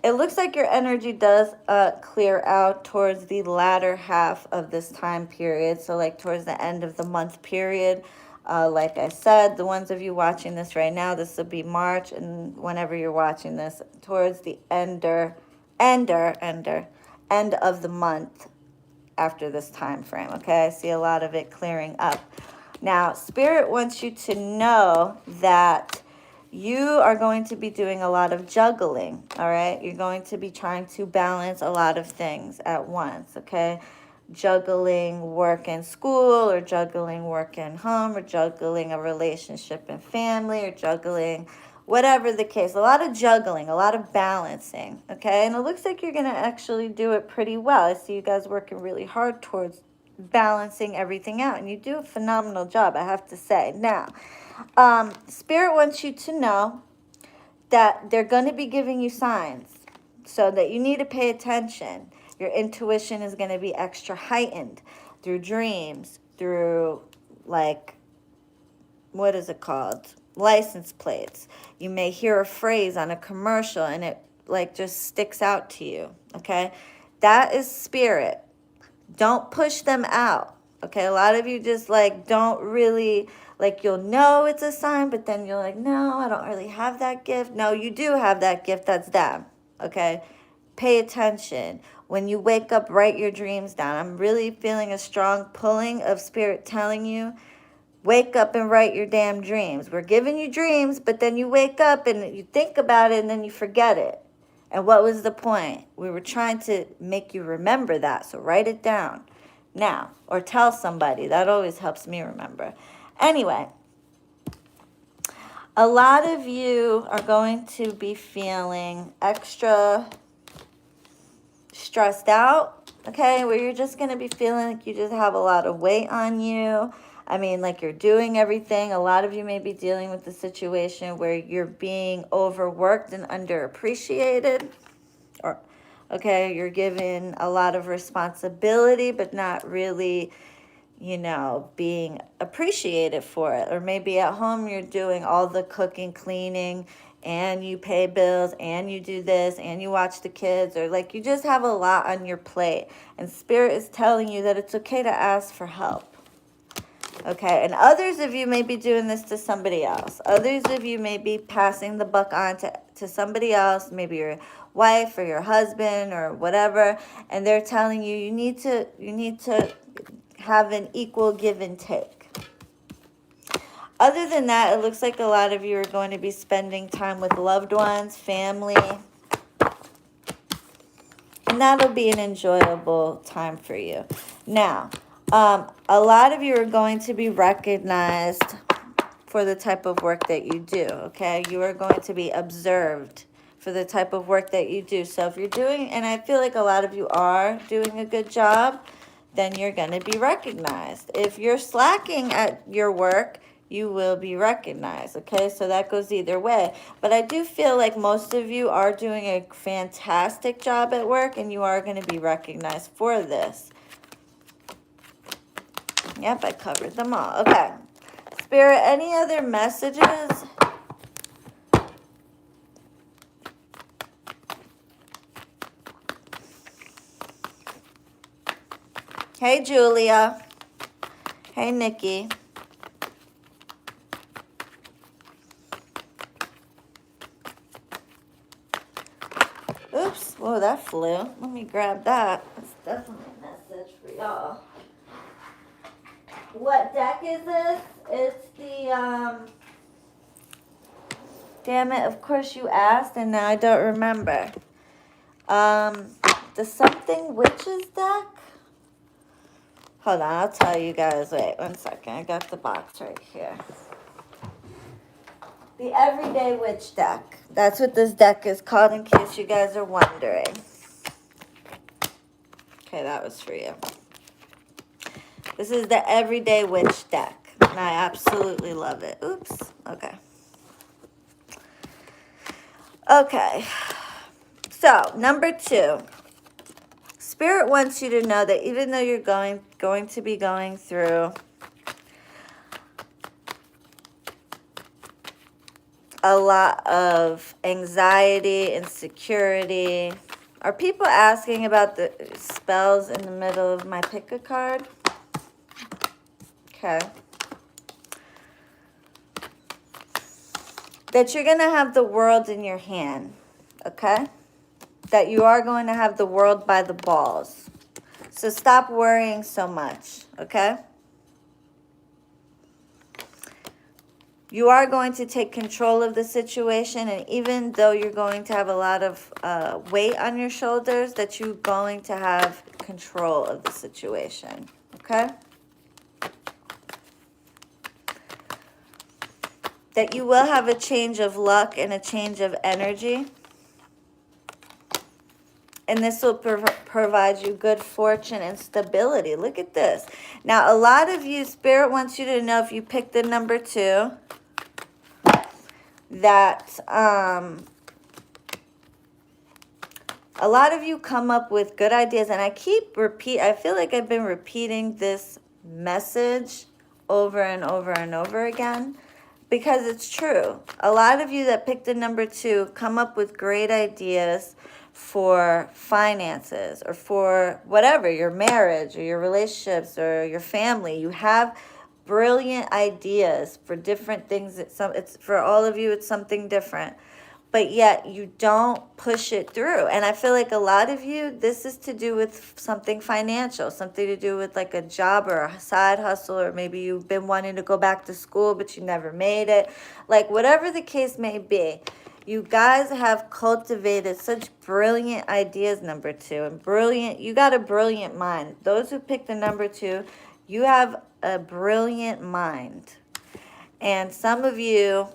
it looks like your energy does clear out towards the latter half of this time period. So like towards the end of the month period. Like I said, the ones of you watching this right now, this will be March. And whenever you're watching this, towards the end of the month after this time frame. Okay? I see a lot of it clearing up. Now, Spirit wants you to know that you are going to be doing a lot of juggling, all right? You're going to be trying to balance a lot of things at once, okay? Juggling work and school, or juggling work and home, or juggling a relationship and family, or juggling whatever the case. A lot of juggling, a lot of balancing, okay? And it looks like you're going to actually do it pretty well. I see you guys working really hard towards balancing everything out, and you do a phenomenal job, I have to say. Now, Spirit wants you to know that they're going to be giving you signs, so that you need to pay attention. Your intuition is going to be extra heightened through dreams, through, like, what is it called? License plates. You may hear a phrase on a commercial and it, like, just sticks out to you, okay? That is Spirit. Don't push them out, okay? A lot of you just, like, don't really, like, you'll know it's a sign, but then you're like, no, I don't really have that gift. No, you do have that gift. That's them, okay? Pay attention. When you wake up, write your dreams down. I'm really feeling a strong pulling of Spirit telling you, wake up and write your damn dreams. We're giving you dreams, but then you wake up and you think about it and then you forget it. And what was the point? We were trying to make you remember that, so write it down now or tell somebody. That always helps me remember. Anyway, a lot of you are going to be feeling extra stressed out, okay, where you're just going to be feeling like you just have a lot of weight on you. I mean, like you're doing everything. A lot of you may be dealing with the situation where you're being overworked and underappreciated, or okay, you're given a lot of responsibility but not really, you know, being appreciated for it. Or maybe at home you're doing all the cooking, cleaning, and you pay bills, and you do this, and you watch the kids, or like you just have a lot on your plate. And Spirit is telling you that it's okay to ask for help. Okay, and others of you may be doing this to somebody else. Others of you may be passing the buck on to somebody else, maybe your wife or your husband or whatever, and they're telling you you need to have an equal give and take. Other than that, it looks like a lot of you are going to be spending time with loved ones, family, and that'll be an enjoyable time for you. Now, a lot of you are going to be recognized for the type of work that you do, okay? You are going to be observed for the type of work that you do. So if you're doing, and I feel like a lot of you are doing a good job, then you're going to be recognized. If you're slacking at your work, you will be recognized, okay? So that goes either way. But I do feel like most of you are doing a fantastic job at work, and you are going to be recognized for this. Yep, I covered them all. Okay. Spirit, any other messages? Hey, Julia. Hey, Nikki. Oops. Whoa, that flew. Let me grab that. That's definitely a message for y'all. What deck is this? It's the, damn it, of course you asked, and now I don't remember. The Something Witches deck? Hold on, I'll tell you guys. Wait, 1 second. I got the box right here. The Everyday Witch deck. That's what this deck is called, in case you guys are wondering. Okay, that was for you. This is the Everyday Witch deck, and I absolutely love it. Oops. Okay. Okay. So, number 2. Spirit wants you to know that even though you're going to be going through a lot of anxiety, insecurity. Are people asking about the spells in the middle of my pick a card? Okay. That you're going to have the world in your hand, okay? That you are going to have the world by the balls. So stop worrying so much, okay? You are going to take control of the situation, and even though you're going to have a lot of weight on your shoulders, that you're going to have control of the situation, okay? That you will have a change of luck and a change of energy. And this will provide you good fortune and stability. Look at this. Now, a lot of you, Spirit wants you to know, if you pick the number 2, that a lot of you come up with good ideas. And I feel like I've been repeating this message over and over and over again, because it's true. A lot of you that picked the number 2 come up with great ideas for finances, or for whatever, your marriage or your relationships or your family. You have brilliant ideas for different things. It's for all of you, it's something different, but yet you don't push it through. And I feel like a lot of you, this is to do with something financial, something to do with like a job or a side hustle, or maybe you've been wanting to go back to school but you never made it. Like whatever the case may be, You guys have cultivated such brilliant ideas, number 2, and brilliant, you got a brilliant mind. Those who picked the number 2, you have a brilliant mind. And some of you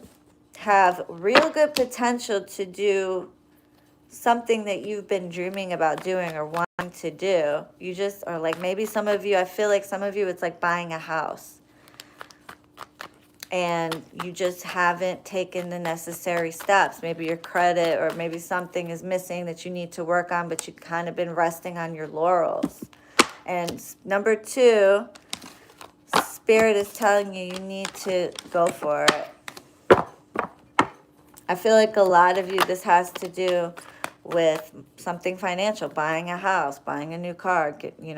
have real good potential to do something that you've been dreaming about doing or wanting to do. You just are like, maybe some of you, I feel like some of you, it's like buying a house. And you just haven't taken the necessary steps. Maybe your credit or maybe something is missing that you need to work on, but you've kind of been resting on your laurels. And number 2, Spirit is telling you you need to go for it. I feel like a lot of you, this has to do with something financial, buying a house, buying a new car,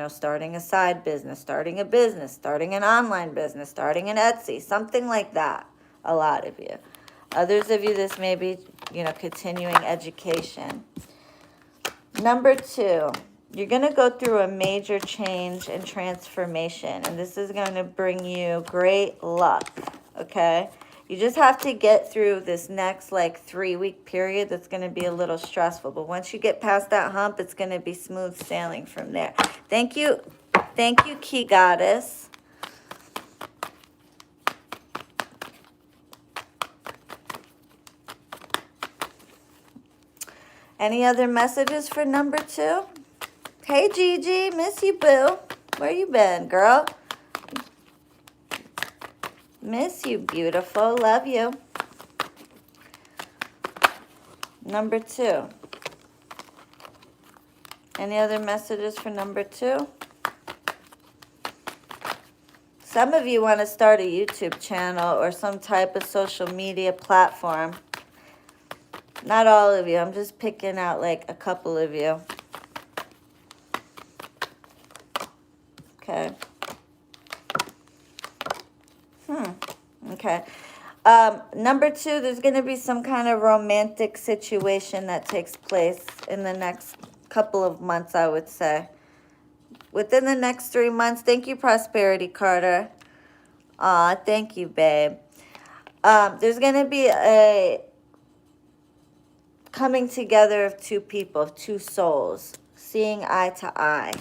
starting a side business, starting an online business, starting an Etsy, something like that. A lot of you. Others of you, this may be, continuing education. Number 2, you're going to go through a major change and transformation, and this is going to bring you great luck, okay? You just have to get through this next 3-week period that's going to be a little stressful. But once you get past that hump, it's going to be smooth sailing from there. Thank you, Key Goddess. Any other messages for number 2? Hey, Gigi, miss you, boo. Where you been, girl? Miss you, beautiful. Love you. Number 2. Any other messages for number 2? Some of you want to start a YouTube channel or some type of social media platform. Not all of you. I'm just picking out a couple of you. Okay. Okay. Number 2, there's going to be some kind of romantic situation that takes place in the next couple of months, I would say. Within the next 3 months. Thank you, Prosperity Carter. Aw, thank you, babe. There's going to be a coming together of 2 people, 2 souls, seeing eye to eye.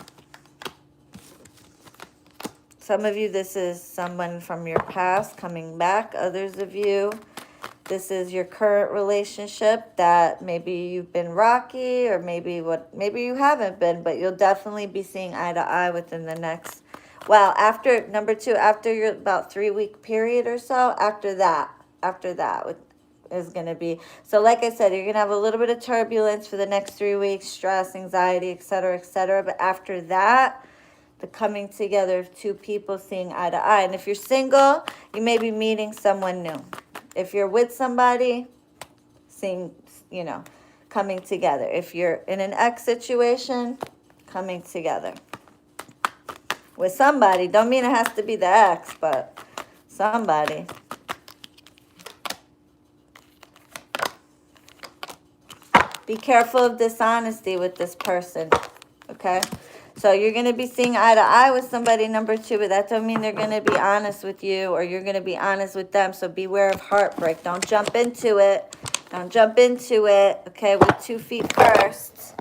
Some of you, this is someone from your past coming back. Others of you, this is your current relationship that maybe you've been rocky or maybe you haven't been, but you'll definitely be seeing eye to eye within the next, after number 2, after your about 3-week period or so, after that is going to be. So like I said, you're going to have a little bit of turbulence for the next 3 weeks, stress, anxiety, etc., etc. But after that, the coming together of 2 people seeing eye to eye. And if you're single, you may be meeting someone new. If you're with somebody, seeing, coming together. If you're in an ex situation, coming together. With somebody, don't mean it has to be the ex, but somebody. Be careful of dishonesty with this person, okay? So you're going to be seeing eye to eye with somebody, number 2, but that don't mean they're going to be honest with you or you're going to be honest with them. So beware of heartbreak. Don't jump into it. Don't jump into it, okay, with 2 feet first.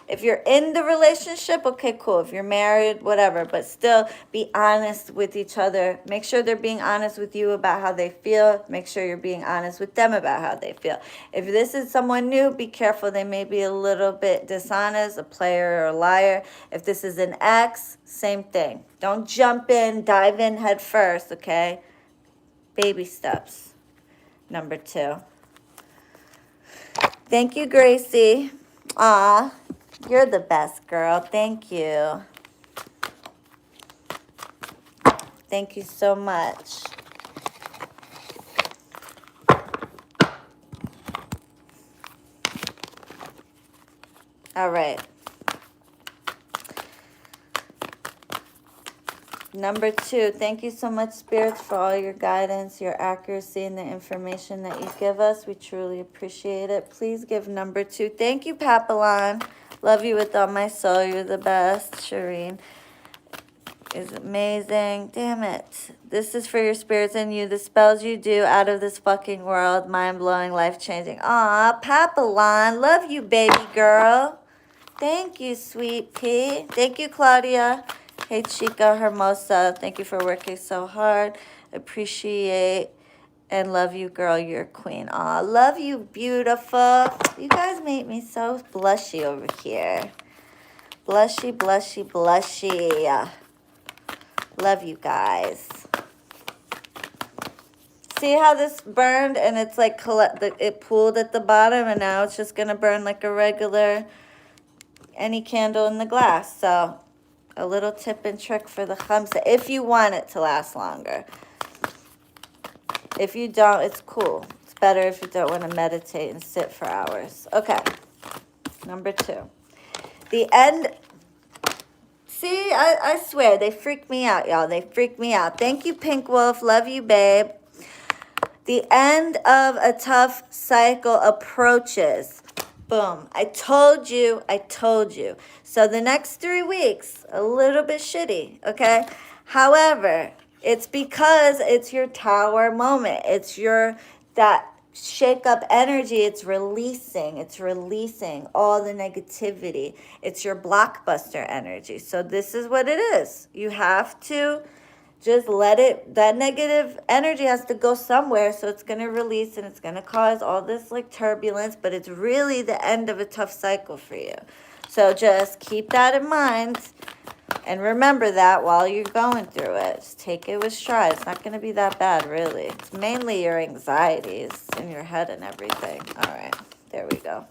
If you're in the relationship, okay, cool. If you're married, whatever, but still be honest with each other. Make sure they're being honest with you about how they feel. Make sure you're being honest with them about how they feel. If this is someone new, be careful. They may be a little bit dishonest, a player or a liar. If this is an ex, same thing. Don't jump in, dive in head first, okay? Baby steps. Number 2. Thank you, Gracie. Aw. You're the best, girl. Thank you. Thank you so much. All right. Number 2, thank you so much, spirits, for all your guidance, your accuracy, and the information that you give us. We truly appreciate it. Please give number 2. Thank you, Papillon. Love you with all my soul. You're the best, Shireen. is amazing. Damn it. This is for your spirits and you. The spells you do out of this fucking world. Mind-blowing, life-changing. Aw, Papillon. Love you, baby girl. Thank you, sweet pea. Thank you, Claudia. Hey, Chica Hermosa. Thank you for working so hard. Appreciate and love you, girl. You're a queen. Aw, love you, beautiful. You guys make me so blushy over here. Blushy, blushy, blushy. Love you guys. See how this burned and it's like it pooled at the bottom and now it's just going to burn like a regular any candle in the glass. So a little tip and trick for the khamsa if you want it to last longer. If you don't, it's cool. It's better if you don't want to meditate and sit for hours. Okay, number 2. The end. See, I swear, they freak me out, y'all. They freak me out. Thank you, Pink Wolf. Love you, babe. The end of a tough cycle approaches. Boom. I told you. I told you. So the next 3 weeks, a little bit shitty, okay? However, it's because it's your tower moment. It's that shake up energy. It's releasing all the negativity. It's your blockbuster energy. So this is what it is. You have to just let it, that negative energy has to go somewhere, so it's going to release and it's going to cause all this like turbulence, but it's really the end of a tough cycle for you. So just keep that in mind and remember that while you're going through it. Just take it with stride. It's not going to be that bad, really. It's mainly your anxieties in your head and everything. All right, there we go.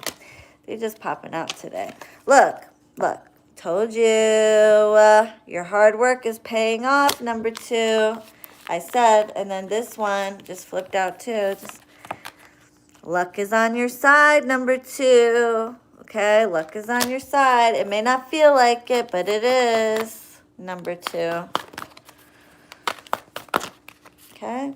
They're just popping out today. Look. Told you, your hard work is paying off, number 2. I said, and then this one just flipped out too. Just luck is on your side, number 2. Okay, luck is on your side. It may not feel like it, but it is, number 2. Okay.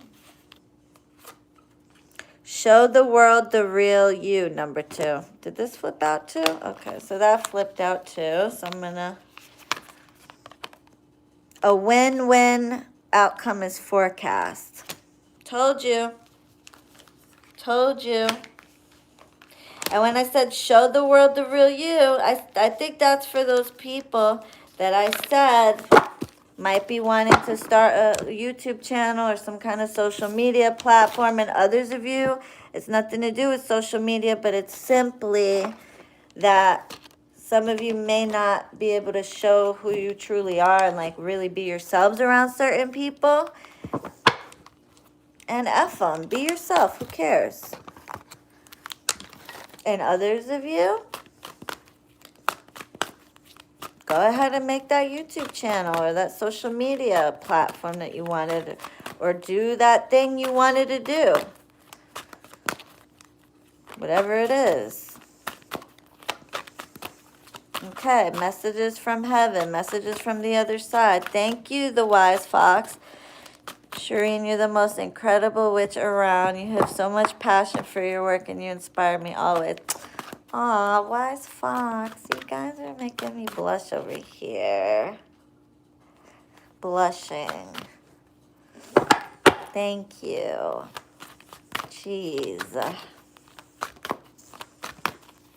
Show the world the real you, number 2. Did this flip out too? Okay, so that flipped out too. So I'm going to... A win-win outcome is forecast. Told you. Told you. And when I said show the world the real you, I think that's for those people that I said might be wanting to start a YouTube channel or some kind of social media platform. And others of you, it's nothing to do with social media, but it's simply that some of you may not be able to show who you truly are and like really be yourselves around certain people. And F them. Be yourself. Who cares? And others of you, go ahead and make that YouTube channel or that social media platform that you wanted, or do that thing you wanted to do. Whatever it is. Okay, messages from heaven, messages from the other side. Thank you, the wise fox. Shireen, you're the most incredible witch around. You have so much passion for your work and you inspire me always. Aw, wise fox. You guys are making me blush over here. Blushing. Thank you. Jeez.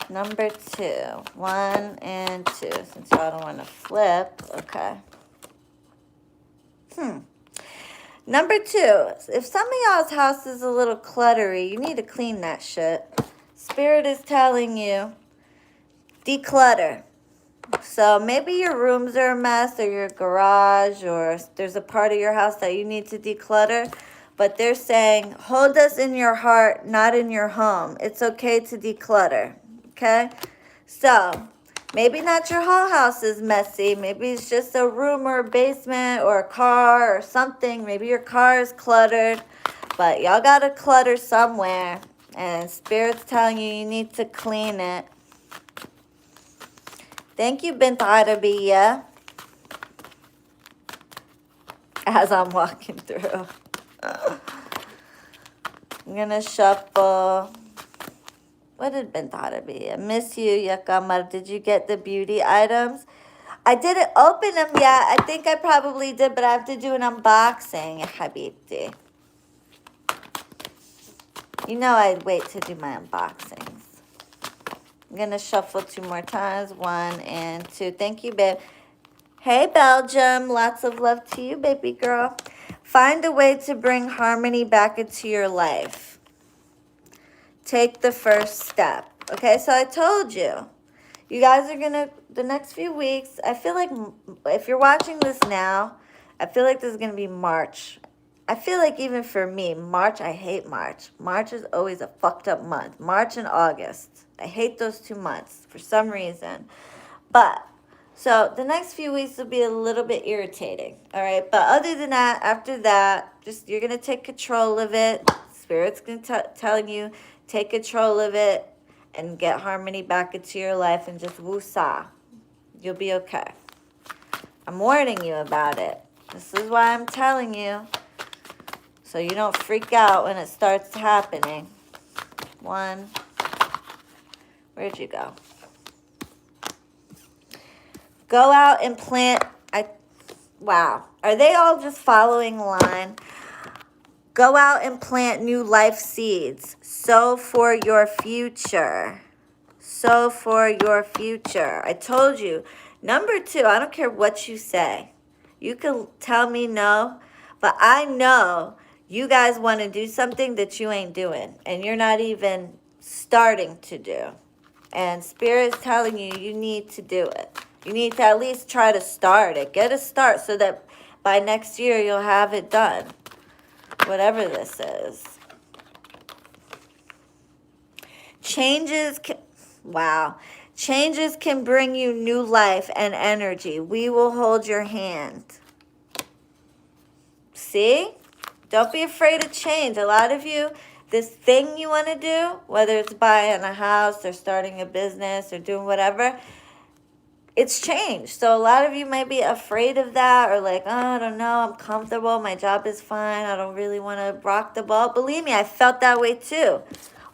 Number 2. 1 and 2. Since y'all don't want to flip. Okay. Number 2. If some of y'all's house is a little cluttery, you need to clean that shit. Spirit is telling you, declutter. So maybe your rooms are a mess, or your garage, or there's a part of your house that you need to declutter. But they're saying, hold us in your heart, not in your home. It's okay to declutter. Okay? So maybe not your whole house is messy. Maybe it's just a room or a basement or a car or something. Maybe your car is cluttered. But y'all got to clutter somewhere. And Spirit's telling you you need to clean it. Thank you, Bint Arabiya. As I'm walking through. I'm going to shuffle. What did Bint Arabiya? Miss you, Yakamar. Did you get the beauty items? I didn't open them yet. I think I probably did, but I have to do an unboxing, habibti. You know I'd wait to do my unboxings. I'm going to shuffle 2 more times. 1 and 2. Thank you, babe. Hey, Belgium. Lots of love to you, baby girl. Find a way to bring harmony back into your life. Take the first step. Okay, so I told you. You guys are going to, the next few weeks, I feel like if you're watching this now, I feel like this is going to be March. I feel like even for me, March, I hate March. March is always a fucked up month. March and August. I hate those 2 months for some reason. But, so the next few weeks will be a little bit irritating. All right. But other than that, after that, just you're going to take control of it. Spirit's going to telling you, take control of it and get harmony back into your life and just woo-sa. You'll be okay. I'm warning you about it. This is why I'm telling you. So you don't freak out when it starts happening. 1. Where'd you go? Go out and plant. Wow. Are they all just following line? Go out and plant new life seeds. Sow for your future. Sow for your future. I told you. Number 2, I don't care what you say. You can tell me no, but I know you guys want to do something that you ain't doing, and you're not even starting to do. And Spirit's telling you, you need to do it. You need to at least try to start it. Get a start so that by next year you'll have it done. Whatever this is. Wow. Changes can bring you new life and energy. We will hold your hand. See? Don't be afraid of change. A lot of you, this thing you want to do, whether it's buying a house or starting a business or doing whatever, it's changed. So a lot of you might be afraid of that or like, oh, I don't know, I'm comfortable, my job is fine, I don't really want to rock the boat. Believe me, I felt that way too.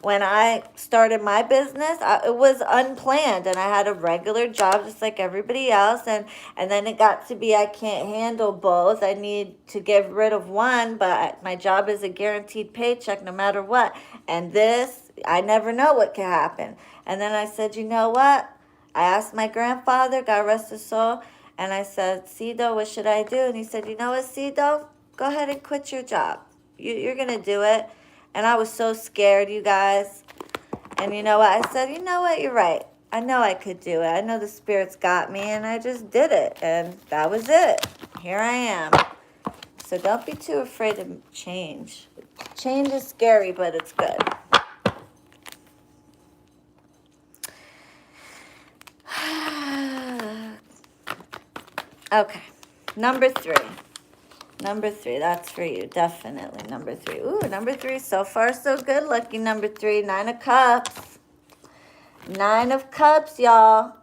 When I started my business, it was unplanned and I had a regular job just like everybody else. And then it got to be I can't handle both. I need to get rid of one, but my job is a guaranteed paycheck no matter what. And this, I never know what can happen. And then I said, you know what? I asked my grandfather, God rest his soul, and I said, Sido, what should I do? And he said, you know what, Sido? Go ahead and quit your job. You're going to do it. And I was so scared, you guys. And you know what? I said, you know what? You're right. I know I could do it. I know the Spirit's got me, and I just did it. And that was it. Here I am. So don't be too afraid of change. Change is scary, but it's good. Okay. Number 3. Number 3, that's for you, definitely. Number 3. Ooh, number 3, so far so good. Lucky number 3, 9 of Cups. 9 of Cups, y'all.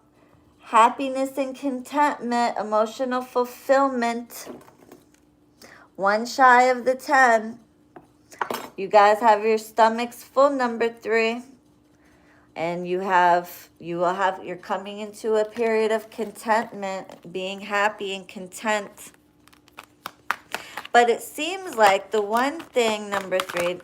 Happiness and contentment, emotional fulfillment. 1 shy of the 10. You guys have your stomachs full, number 3. And you're coming into a period of contentment, being happy and content. But it seems like the one thing, number 3,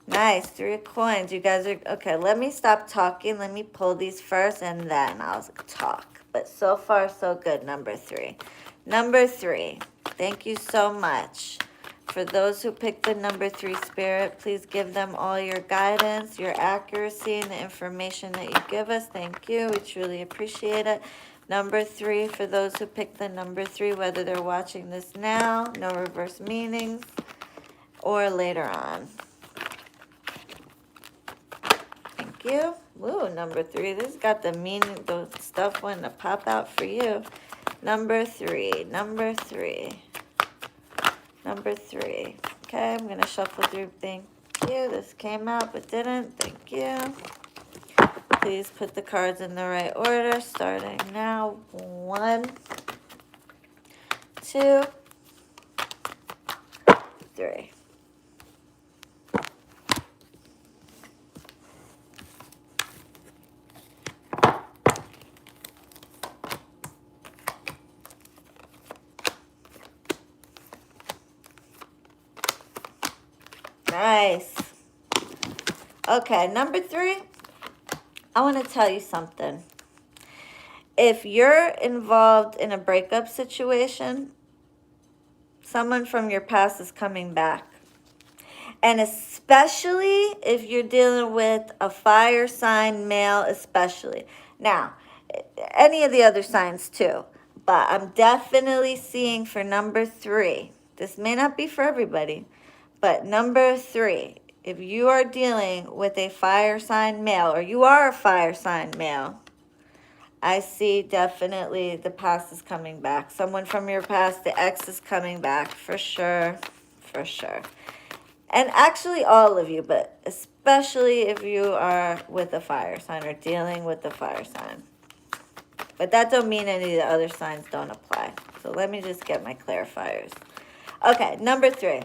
nice, 3 of coins. You guys are, okay, let me stop talking. Let me pull these first and then I'll talk. But so far, so good, number 3. Number 3, thank you so much. For those who picked the number 3 Spirit, please give them all your guidance, your accuracy, and the information that you give us. Thank you. We truly appreciate it. Number 3, for those who picked the number 3, whether they're watching this now, no reverse meanings, or later on. Thank you. Ooh, number 3. This got the meaning, the stuff wanting to pop out for you. Number 3. Number 3. Number 3. Okay, I'm going to shuffle through. Thank you. This came out but didn't. Thank you. Please put the cards in the right order, starting now. 1, 2, 3. Nice. Okay, number 3, I want to tell you something. If you're involved in a breakup situation, someone from your past is coming back. And especially if you're dealing with a fire sign male, especially. Now, any of the other signs too. But I'm definitely seeing for number 3. This may not be for everybody, but number 3, if you are dealing with a fire sign male, or you are a fire sign male, I see definitely the past is coming back. Someone from your past, the ex is coming back for sure, for sure. And actually all of you, but especially if you are with a fire sign or dealing with the fire sign. But that don't mean any of the other signs don't apply. So let me just get my clarifiers. Okay, number 3.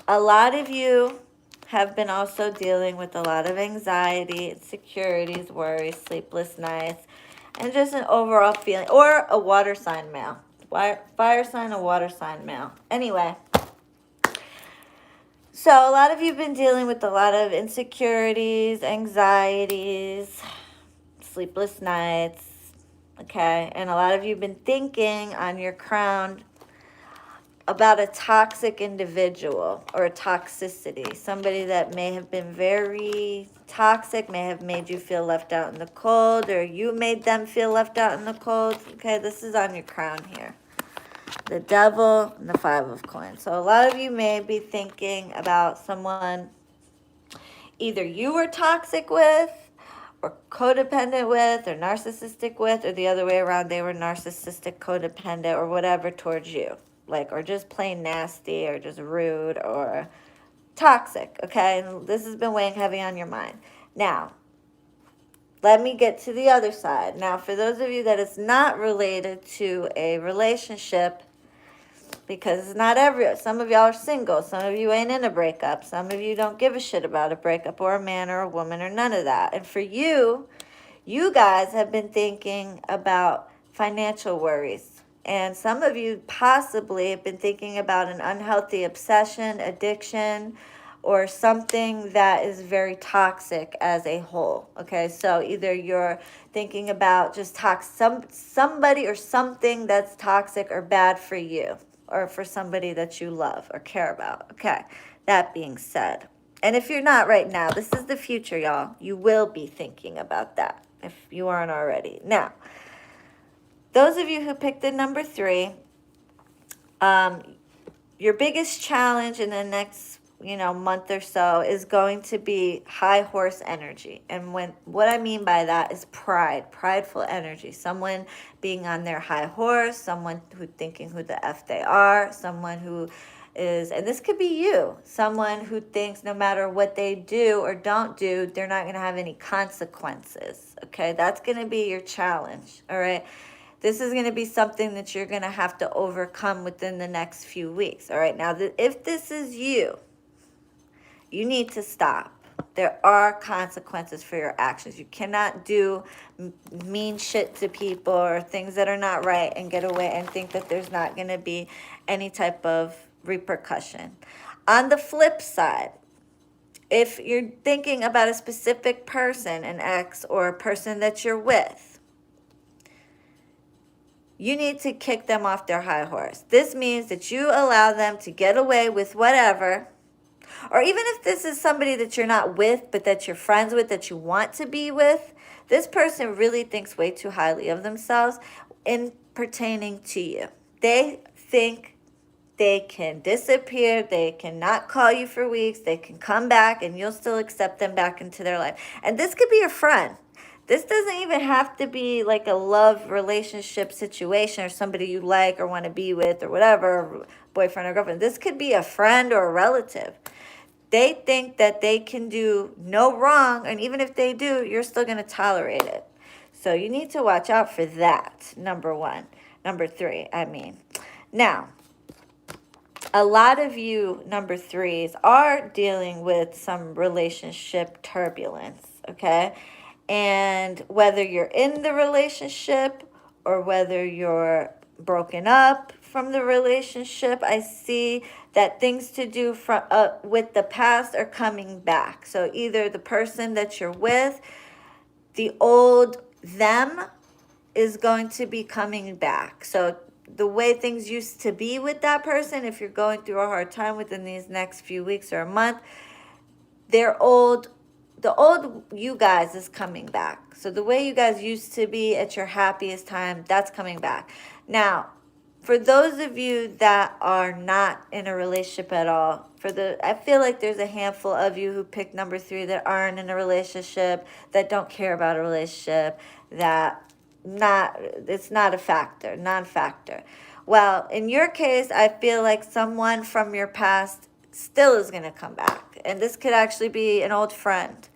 A lot of you have been also dealing with a lot of anxiety, insecurities, worries, sleepless nights, and just an overall feeling, or a water sign male. Fire sign, a water sign male. Anyway, so a lot of you have been dealing with a lot of insecurities, anxieties, sleepless nights, okay? And a lot of you have been thinking on your crown about a toxic individual or a toxicity. Somebody that may have been very toxic, may have made you feel left out in the cold, or you made them feel left out in the cold. Okay, this is on your crown here. The Devil and the 5 of Coins. So a lot of you may be thinking about someone either you were toxic with, or codependent with, or narcissistic with, or the other way around, they were narcissistic, codependent, or whatever towards you. Like, or just plain nasty, or just rude, or toxic, okay? And this has been weighing heavy on your mind. Now, let me get to the other side. Now, for those of you that it's not related to a relationship, because it's not some of y'all are single, some of you ain't in a breakup, some of you don't give a shit about a breakup or a man or a woman or none of that. And for you, you guys have been thinking about financial worries. And some of you possibly have been thinking about an unhealthy obsession, addiction, or something that is very toxic as a whole. Okay, so either you're thinking about just somebody or something that's toxic or bad for you, or for somebody that you love or care about. Okay, that being said, and if you're not right now, this is the future, y'all. You will be thinking about that if you aren't already. Now, those of you who picked the number 3, your biggest challenge in the next month or so is going to be high horse energy. And what I mean by that is prideful energy. Someone being on their high horse, someone who thinking who the F they are, someone who is, and this could be you, someone who thinks no matter what they do or don't do, they're not going to have any consequences. Okay, that's going to be your challenge. All right. This is going to be something that you're going to have to overcome within the next few weeks. All right. Now, if this is you, you need to stop. There are consequences for your actions. You cannot do mean shit to people or things that are not right and get away and think that there's not going to be any type of repercussion. On the flip side, if you're thinking about a specific person, an ex or a person that you're with, you need to kick them off their high horse. This means that you allow them to get away with whatever. Or even if this is somebody that you're not with, but that you're friends with, that you want to be with, this person really thinks way too highly of themselves in pertaining to you. They think they can disappear, they cannot call you for weeks, they can come back and you'll still accept them back into their life. And this could be a friend. This doesn't even have to be like a love relationship situation or somebody you like or want to be with or whatever, boyfriend or girlfriend. This could be a friend or a relative. They think that they can do no wrong, and even if they do, you're still going to tolerate it. So you need to watch out for that, number 3, I mean. Now, a lot of you, number 3s, are dealing with some relationship turbulence, okay? And whether you're in the relationship or whether you're broken up from the relationship, I see that things to do from with the past are coming back. So either the person that you're with, the old them is going to be coming back. So the way things used to be with that person, if you're going through a hard time within these next few weeks or a month, the old you guys is coming back. So the way you guys used to be at your happiest time, that's coming back. Now, for those of you that are not in a relationship at all, I feel like there's a handful of you who picked number 3 that aren't in a relationship, that don't care about a relationship, it's not a factor, non-factor. Well, in your case, I feel like someone from your past still is going to come back. And this could actually be an old friend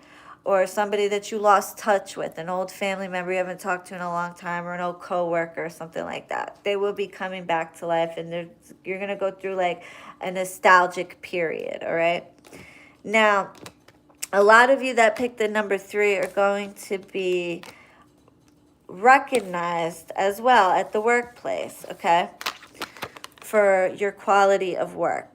or somebody that you lost touch with, an old family member you haven't talked to in a long time, or an old coworker or something like that. They will be coming back to life, and you're going to go through like a nostalgic period, all right? Now, a lot of you that picked the number 3 are going to be recognized as well at the workplace, okay? For your quality of work.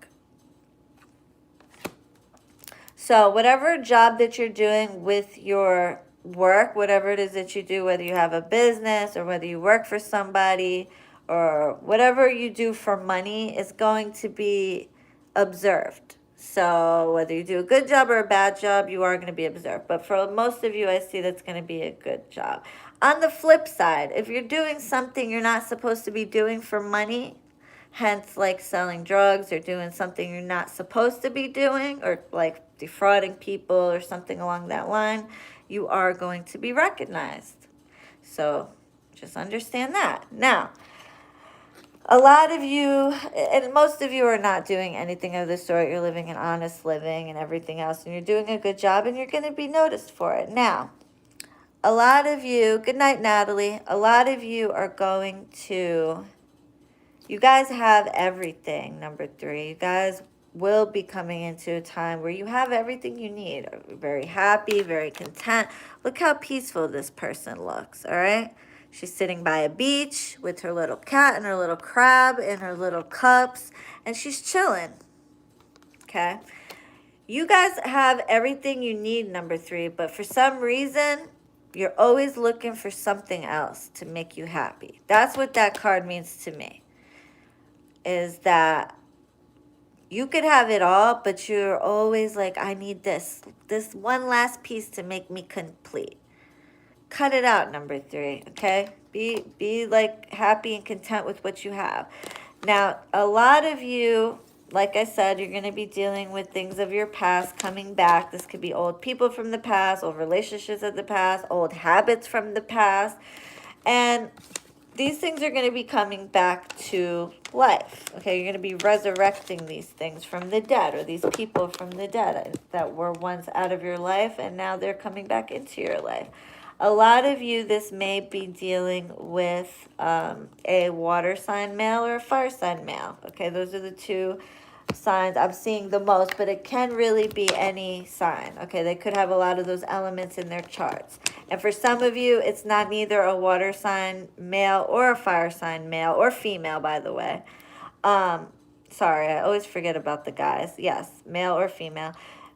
So whatever job that you're doing with your work, whatever it is that you do, whether you have a business or whether you work for somebody or whatever you do for money, is going to be observed. So whether you do a good job or a bad job, you are going to be observed. But for most of you, I see that's going to be a good job. On the flip side, if you're doing something you're not supposed to be doing for money, hence like selling drugs or doing something you're not supposed to be doing, or like defrauding people or something along that line, you are going to be recognized. So just understand that. Now, a lot of you, and most of you, are not doing anything of the sort. You're living an honest living and everything else, and you're doing a good job, and you're going to be noticed for it. Now, a lot of you, good night, Natalie, a lot of you are going to, you guys have everything, number 3. You guys will be coming into a time where you have everything you need. Very happy, very content. Look how peaceful this person looks, all right? She's sitting by a beach with her little cat and her little crab and her little cups, and she's chilling, okay? You guys have everything you need, number 3, but for some reason, you're always looking for something else to make you happy. That's what that card means to me, is that you could have it all, but you're always like, I need this one last piece to make me complete. Cut it out, number 3, okay? Be like happy and content with what you have. Now, a lot of you, like I said, you're going to be dealing with things of your past coming back. This could be old people from the past, old relationships of the past, old habits from the past. And these things are going to be coming back to life. Okay, you're going to be resurrecting these things from the dead, or these people from the dead that were once out of your life and now they're coming back into your life. A lot of you, this may be dealing with a water sign male or a fire sign male. Okay, those are the 2 signs I'm seeing the most, but it can really be any sign. Okay, they could have a lot of those elements in their charts. And for some of you, it's not neither a water sign male or a fire sign male or female, by the way. Sorry, I always forget about the guys. Yes, male or female.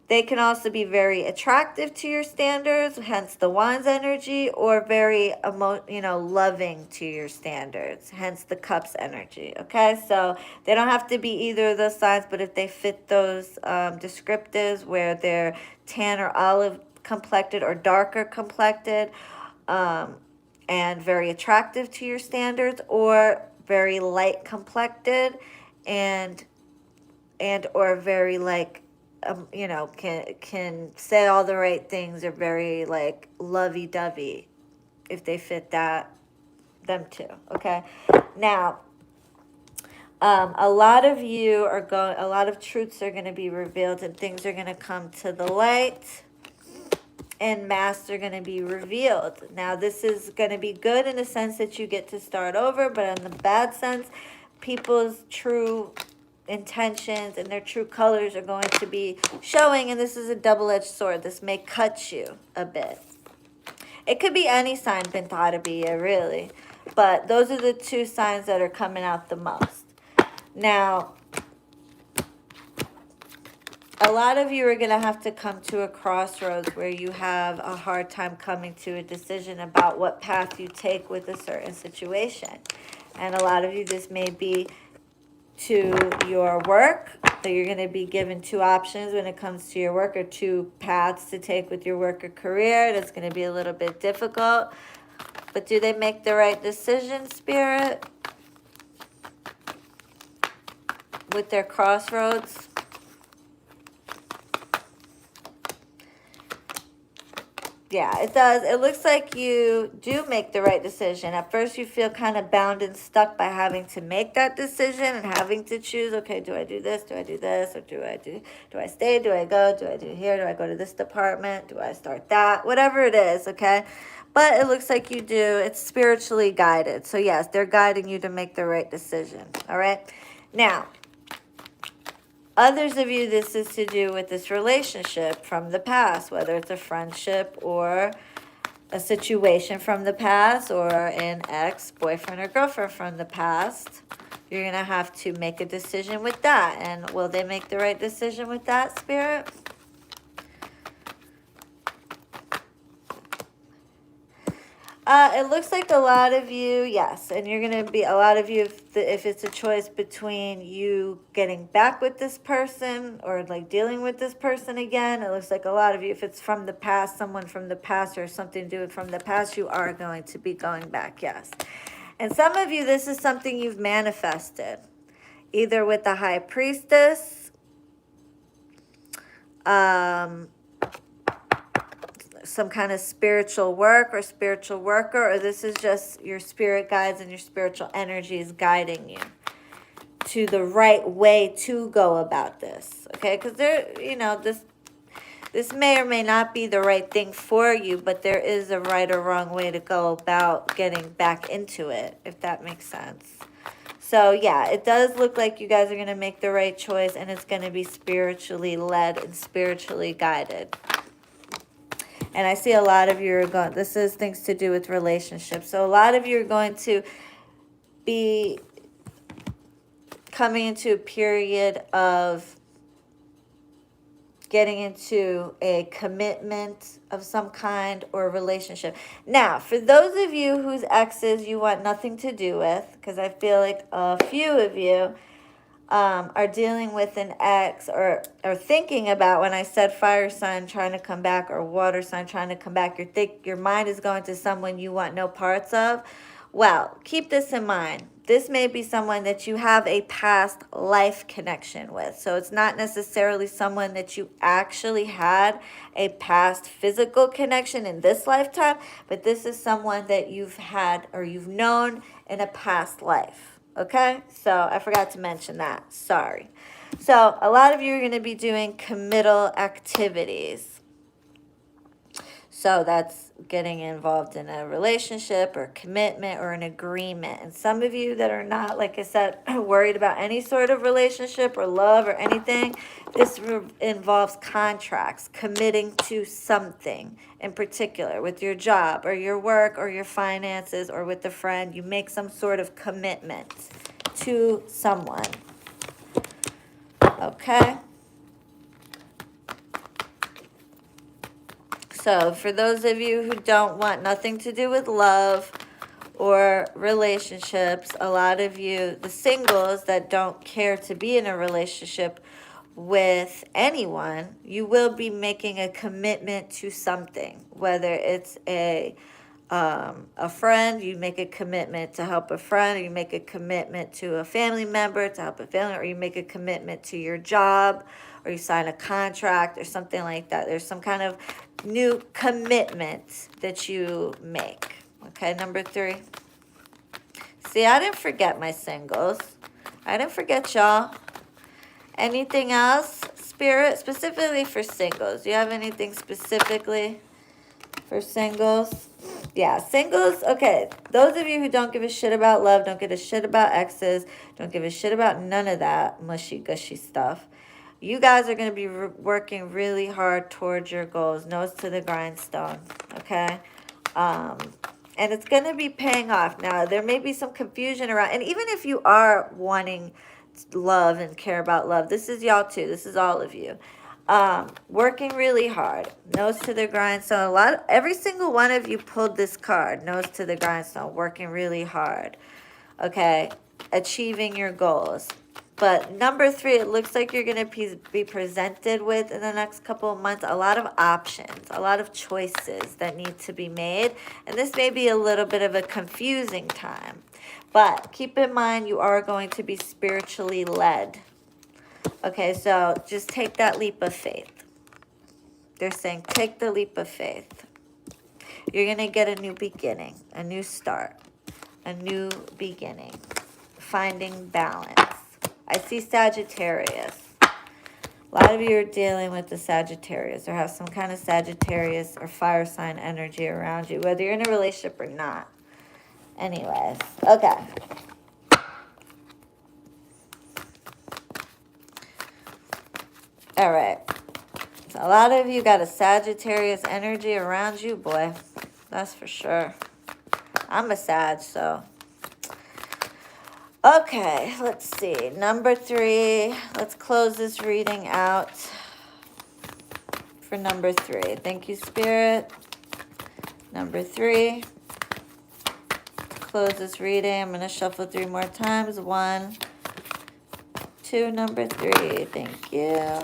They can also be very attractive to your standards, hence the Wands energy, or very loving to your standards, hence the Cups energy. Okay, so they don't have to be either of those signs, but if they fit those descriptives where they're tan or olive complected or darker complected, and very attractive to your standards, or very light complected and or very like can say all the right things, are very like lovey-dovey, if they fit them too. Okay, now a lot of you are a lot of truths are going to be revealed, and things are going to come to the light, and masks are going to be revealed. Now, this is going to be good in the sense that you get to start over, but in the bad sense, people's true intentions and their true colors are going to be showing, and this is a double-edged sword. This may cut you a bit. It could be any sign, Pintarabia, really, but those are the 2 signs that are coming out the most. Now, a lot of you are going to have to come to a crossroads where you have a hard time coming to a decision about what path you take with a certain situation. And a lot of you, this may be to your work, that you're going to be given two options when it comes to your work, or two paths to take with your work or career. That's going to be a little bit difficult. But do they make the right decision, Spirit, with their crossroads? Yeah, it does. It looks like you do make the right decision. At first, you feel kind of bound and stuck by having to make that decision and having to choose, okay, do I do this? Do I do this? Or do I stay? Do I go? Do I do here? Do I go to this department? Do I start that? Whatever it is, okay? But it looks like you do. It's spiritually guided. So, yes, they're guiding you to make the right decision, all right? Now, others of you, this is to do with this relationship from the past, whether it's a friendship or a situation from the past or an ex-boyfriend or girlfriend from the past. You're going to have to make a decision with that. And will they make the right decision with that, Spirit? It looks like a lot of you, yes, and you're going to be, a lot of you, if it's a choice between you getting back with this person or like dealing with this person again, it looks like a lot of you, if it's from the past, someone from the past or something to do with from the past, you are going to be going back, yes. And some of you, this is something you've manifested, either with the High Priestess, some kind of spiritual work or spiritual worker, or this is just your spirit guides and your spiritual energies guiding you to the right way to go about this, okay? Because there, you know, this may or may not be the right thing for you, but there is a right or wrong way to go about getting back into it, if that makes sense. So, yeah, it does look like you guys are going to make the right choice, and it's going to be spiritually led and spiritually guided. And I see a lot of you are going, this is things to do with relationships. So a lot of you are going to be coming into a period of getting into a commitment of some kind or a relationship. Now, for those of you whose exes you want nothing to do with, because I feel like a few of you are dealing with an ex or thinking about, when I said fire sign trying to come back or water sign trying to come back, your mind is going to someone you want no parts of. Well, keep this in mind. This may be someone that you have a past life connection with. So it's not necessarily someone that you actually had a past physical connection in this lifetime, but this is someone that you've had or you've known in a past life. Okay, so I forgot to mention that. Sorry. So a lot of you are going to be doing committal activities. So that's getting involved in a relationship or commitment or an agreement. And some of you that are not, like I said, worried about any sort of relationship or love or anything, this involves contracts, committing to something in particular with your job or your work or your finances or with a friend. You make some sort of commitment to someone. Okay? So for those of you who don't want nothing to do with love or relationships, a lot of you, the singles that don't care to be in a relationship with anyone, you will be making a commitment to something, whether it's a friend, you make a commitment to help a friend, or you make a commitment to a family member to help a family, or you make a commitment to your job, or you sign a contract or something like that. There's some kind of new commitment that you make. Okay, number 3. See, I didn't forget my singles. I didn't forget y'all. Anything else, Spirit, specifically for singles? Do you have anything specifically for singles? Yeah, singles, okay. Those of you who don't give a shit about love, don't give a shit about exes, don't give a shit about none of that mushy gushy stuff, you guys are going to be working really hard towards your goals, nose to the grindstone, okay? And it's going to be paying off. Now, there may be some confusion around, and even if you are wanting love and care about love, this is y'all too. This is all of you. Working really hard, nose to the grindstone. Every single one of you pulled this card, nose to the grindstone, working really hard. Okay, achieving your goals. But number 3, it looks like you're going to be presented with in the next couple of months a lot of options, a lot of choices that need to be made. And this may be a little bit of a confusing time. But keep in mind, you are going to be spiritually led. Okay, so just take that leap of faith. They're saying take the leap of faith. You're going to get a new beginning, a new start, a new beginning. Finding balance. I see Sagittarius. A lot of you are dealing with the Sagittarius or have some kind of Sagittarius or fire sign energy around you, whether you're in a relationship or not. Anyways, okay. All right. So a lot of you got a Sagittarius energy around you, boy. That's for sure. I'm a Sag, so. Okay, let's see. Number 3. Let's close this reading out for number 3. Thank you, Spirit. Number 3. Close this reading. I'm going to shuffle 3 more times. 1, 2, number 3. Thank you.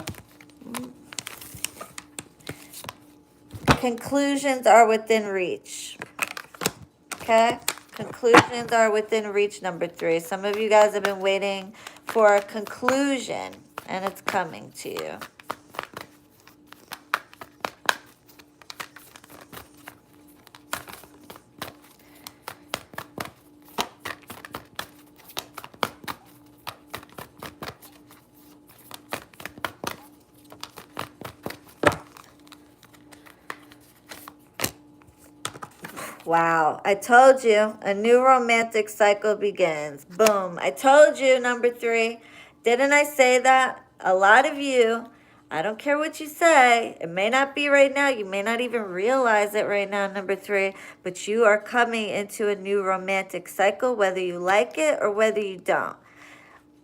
Conclusions are within reach. Okay? Conclusions are within reach, number 3. Some of you guys have been waiting for a conclusion, and it's coming to you. Wow, I told you, a new romantic cycle begins. Boom. I told you, number 3. Didn't I say that? A lot of you, I don't care what you say. It may not be right now. You may not even realize it right now, number 3. But you are coming into a new romantic cycle, whether you like it or whether you don't.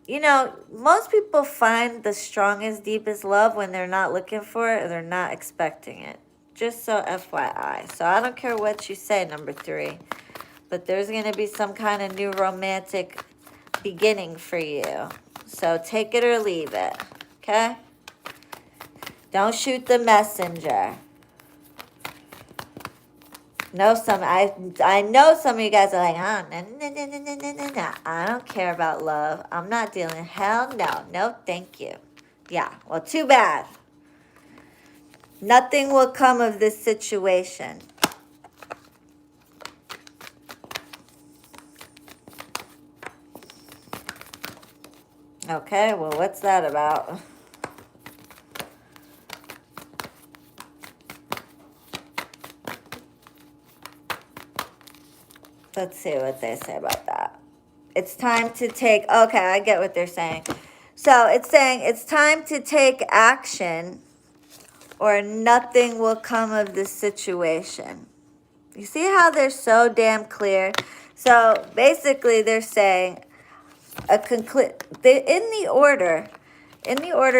You know, most people find the strongest, deepest love when they're not looking for it or they're not expecting it. Just so FYI. So I don't care what you say, number 3. But there's going to be some kind of new romantic beginning for you. So take it or leave it. Okay? Don't shoot the messenger. I know some of you guys are like, no. I don't care about love. I'm not dealing. Hell no. No, thank you. Yeah, well, too bad. Nothing will come of this situation. Okay, well, what's that about? Let's see what they say about that. It's time to take, okay, I get what they're saying. So it's saying it's time to take action or nothing will come of this situation. You see how they're so damn clear? So basically they're saying in the order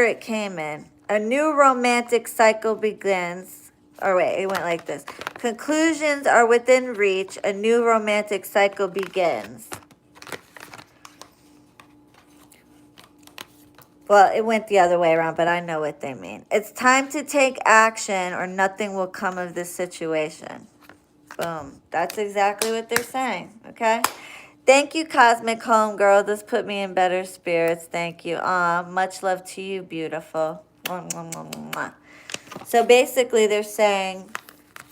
it came in, a new romantic cycle begins. Or wait, it went like this. Conclusions are within reach, a new romantic cycle begins. Well, it went the other way around, but I know what they mean. It's time to take action or nothing will come of this situation. Boom. That's exactly what they're saying, okay? Thank you, Cosmic Homegirl. This put me in better spirits. Thank you. Much love to you, beautiful. Mwah, mwah, mwah, mwah. So basically they're saying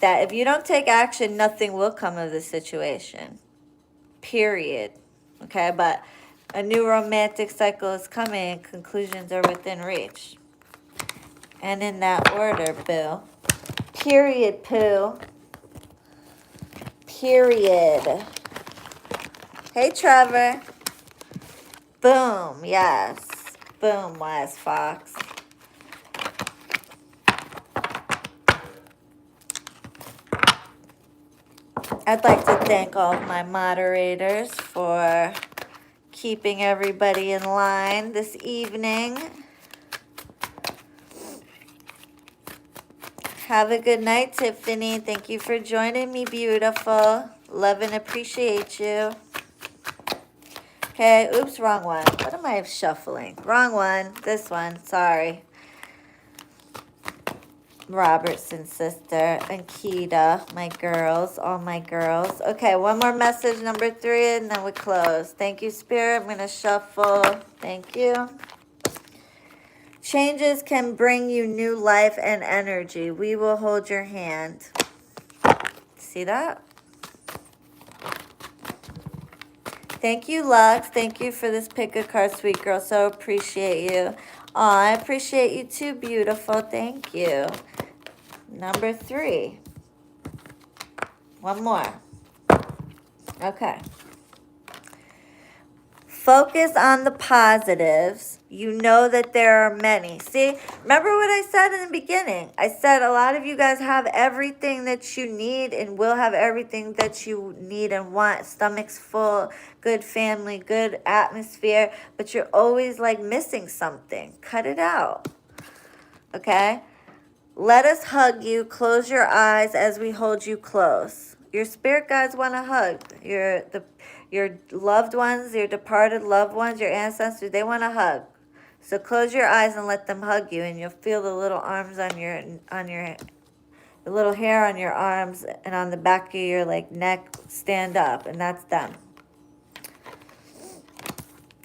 that if you don't take action, nothing will come of this situation. Period. Okay, but a new romantic cycle is coming and conclusions are within reach. And in that order, Bill. Period, Pooh. Period. Hey, Trevor. Boom, yes. Boom, Wise Fox. I'd like to thank all of my moderators for keeping everybody in line this evening. Have a good night, Tiffany. Thank you for joining me, beautiful. Love and appreciate you. Okay, oops, wrong one. What am I shuffling? Wrong one. This one. Sorry. Robertson's sister and Keita, my girls, all my girls. Okay, one more message, number 3, and then we close. Thank you, Spirit. I'm going to shuffle. Thank you. Changes can bring you new life and energy. We will hold your hand. See that? Thank you, Lux. Thank you for this pick a card, sweet girl. So appreciate you. Aw, I appreciate you too, beautiful. Thank you. Number 3. One more. Okay. Focus on the positives. You know that there are many. See, remember what I said in the beginning? I said a lot of you guys have everything that you need and will have everything that you need and want. Stomachs full, good family, good atmosphere, but you're always like missing something. Cut it out. Okay? Let us hug you. Close your eyes as we hold you close. Your spirit guides want to hug. Your loved ones, your departed loved ones, your ancestors, they want to hug. So close your eyes and let them hug you, and you'll feel the little arms on the little hair on your arms and on the back of your like neck stand up, and that's them.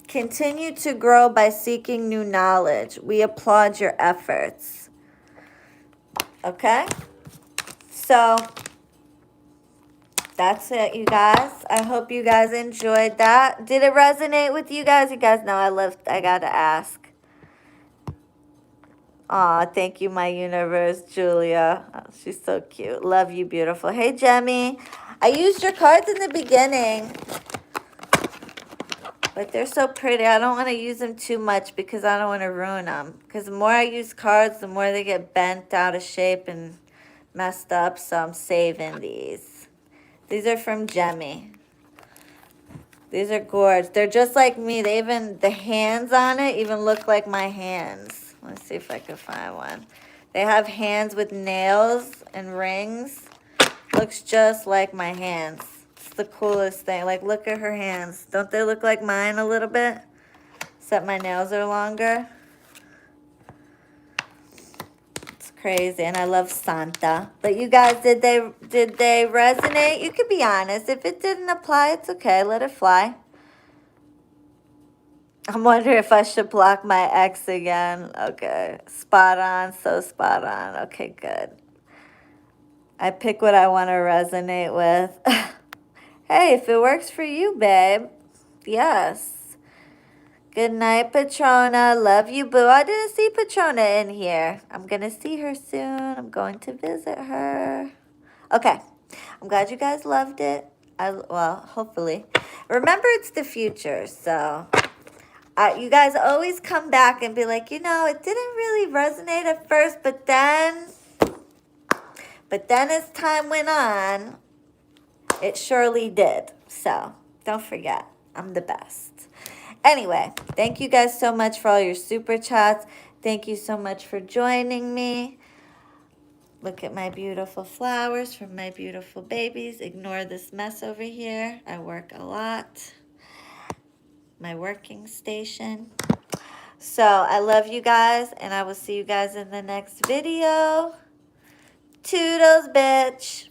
Continue to grow by seeking new knowledge. We applaud your efforts. Okay? So that's it, you guys. I hope you guys enjoyed that. Did it resonate with you guys? You guys know I gotta ask. Aw, thank you, my universe, Julia. Oh, she's so cute. Love you, beautiful. Hey, Jemmy. I used your cards in the beginning, but they're so pretty. I don't want to use them too much because I don't want to ruin them. Because the more I use cards, the more they get bent out of shape and messed up. So I'm saving these. These are from Jemmy. These are gorgeous. They're just like me. The hands on it even look like my hands. Let's see if I can find one. They have hands with nails and rings. Looks just like my hands. It's the coolest thing. Like, look at her hands. Don't they look like mine a little bit? Except my nails are longer. It's crazy. And I love Santa. But you guys, did they resonate? You could be honest. If it didn't apply, it's okay. Let it fly. I'm wondering if I should block my ex again. Okay. Spot on. So spot on. Okay, good. I pick what I want to resonate with. Hey, if it works for you, babe. Yes. Good night, Patrona. Love you, boo. I didn't see Patrona in here. I'm going to see her soon. I'm going to visit her. Okay. I'm glad you guys loved it. Well, hopefully. Remember, it's the future, so... you guys always come back and be like, it didn't really resonate at first, but then as time went on, it surely did. So don't forget, I'm the best. Anyway, thank you guys so much for all your super chats. Thank you so much for joining me. Look at my beautiful flowers from my beautiful babies. Ignore this mess over here. I work a lot. My working station. So I love you guys, and I will see you guys in the next video. Toodles, bitch.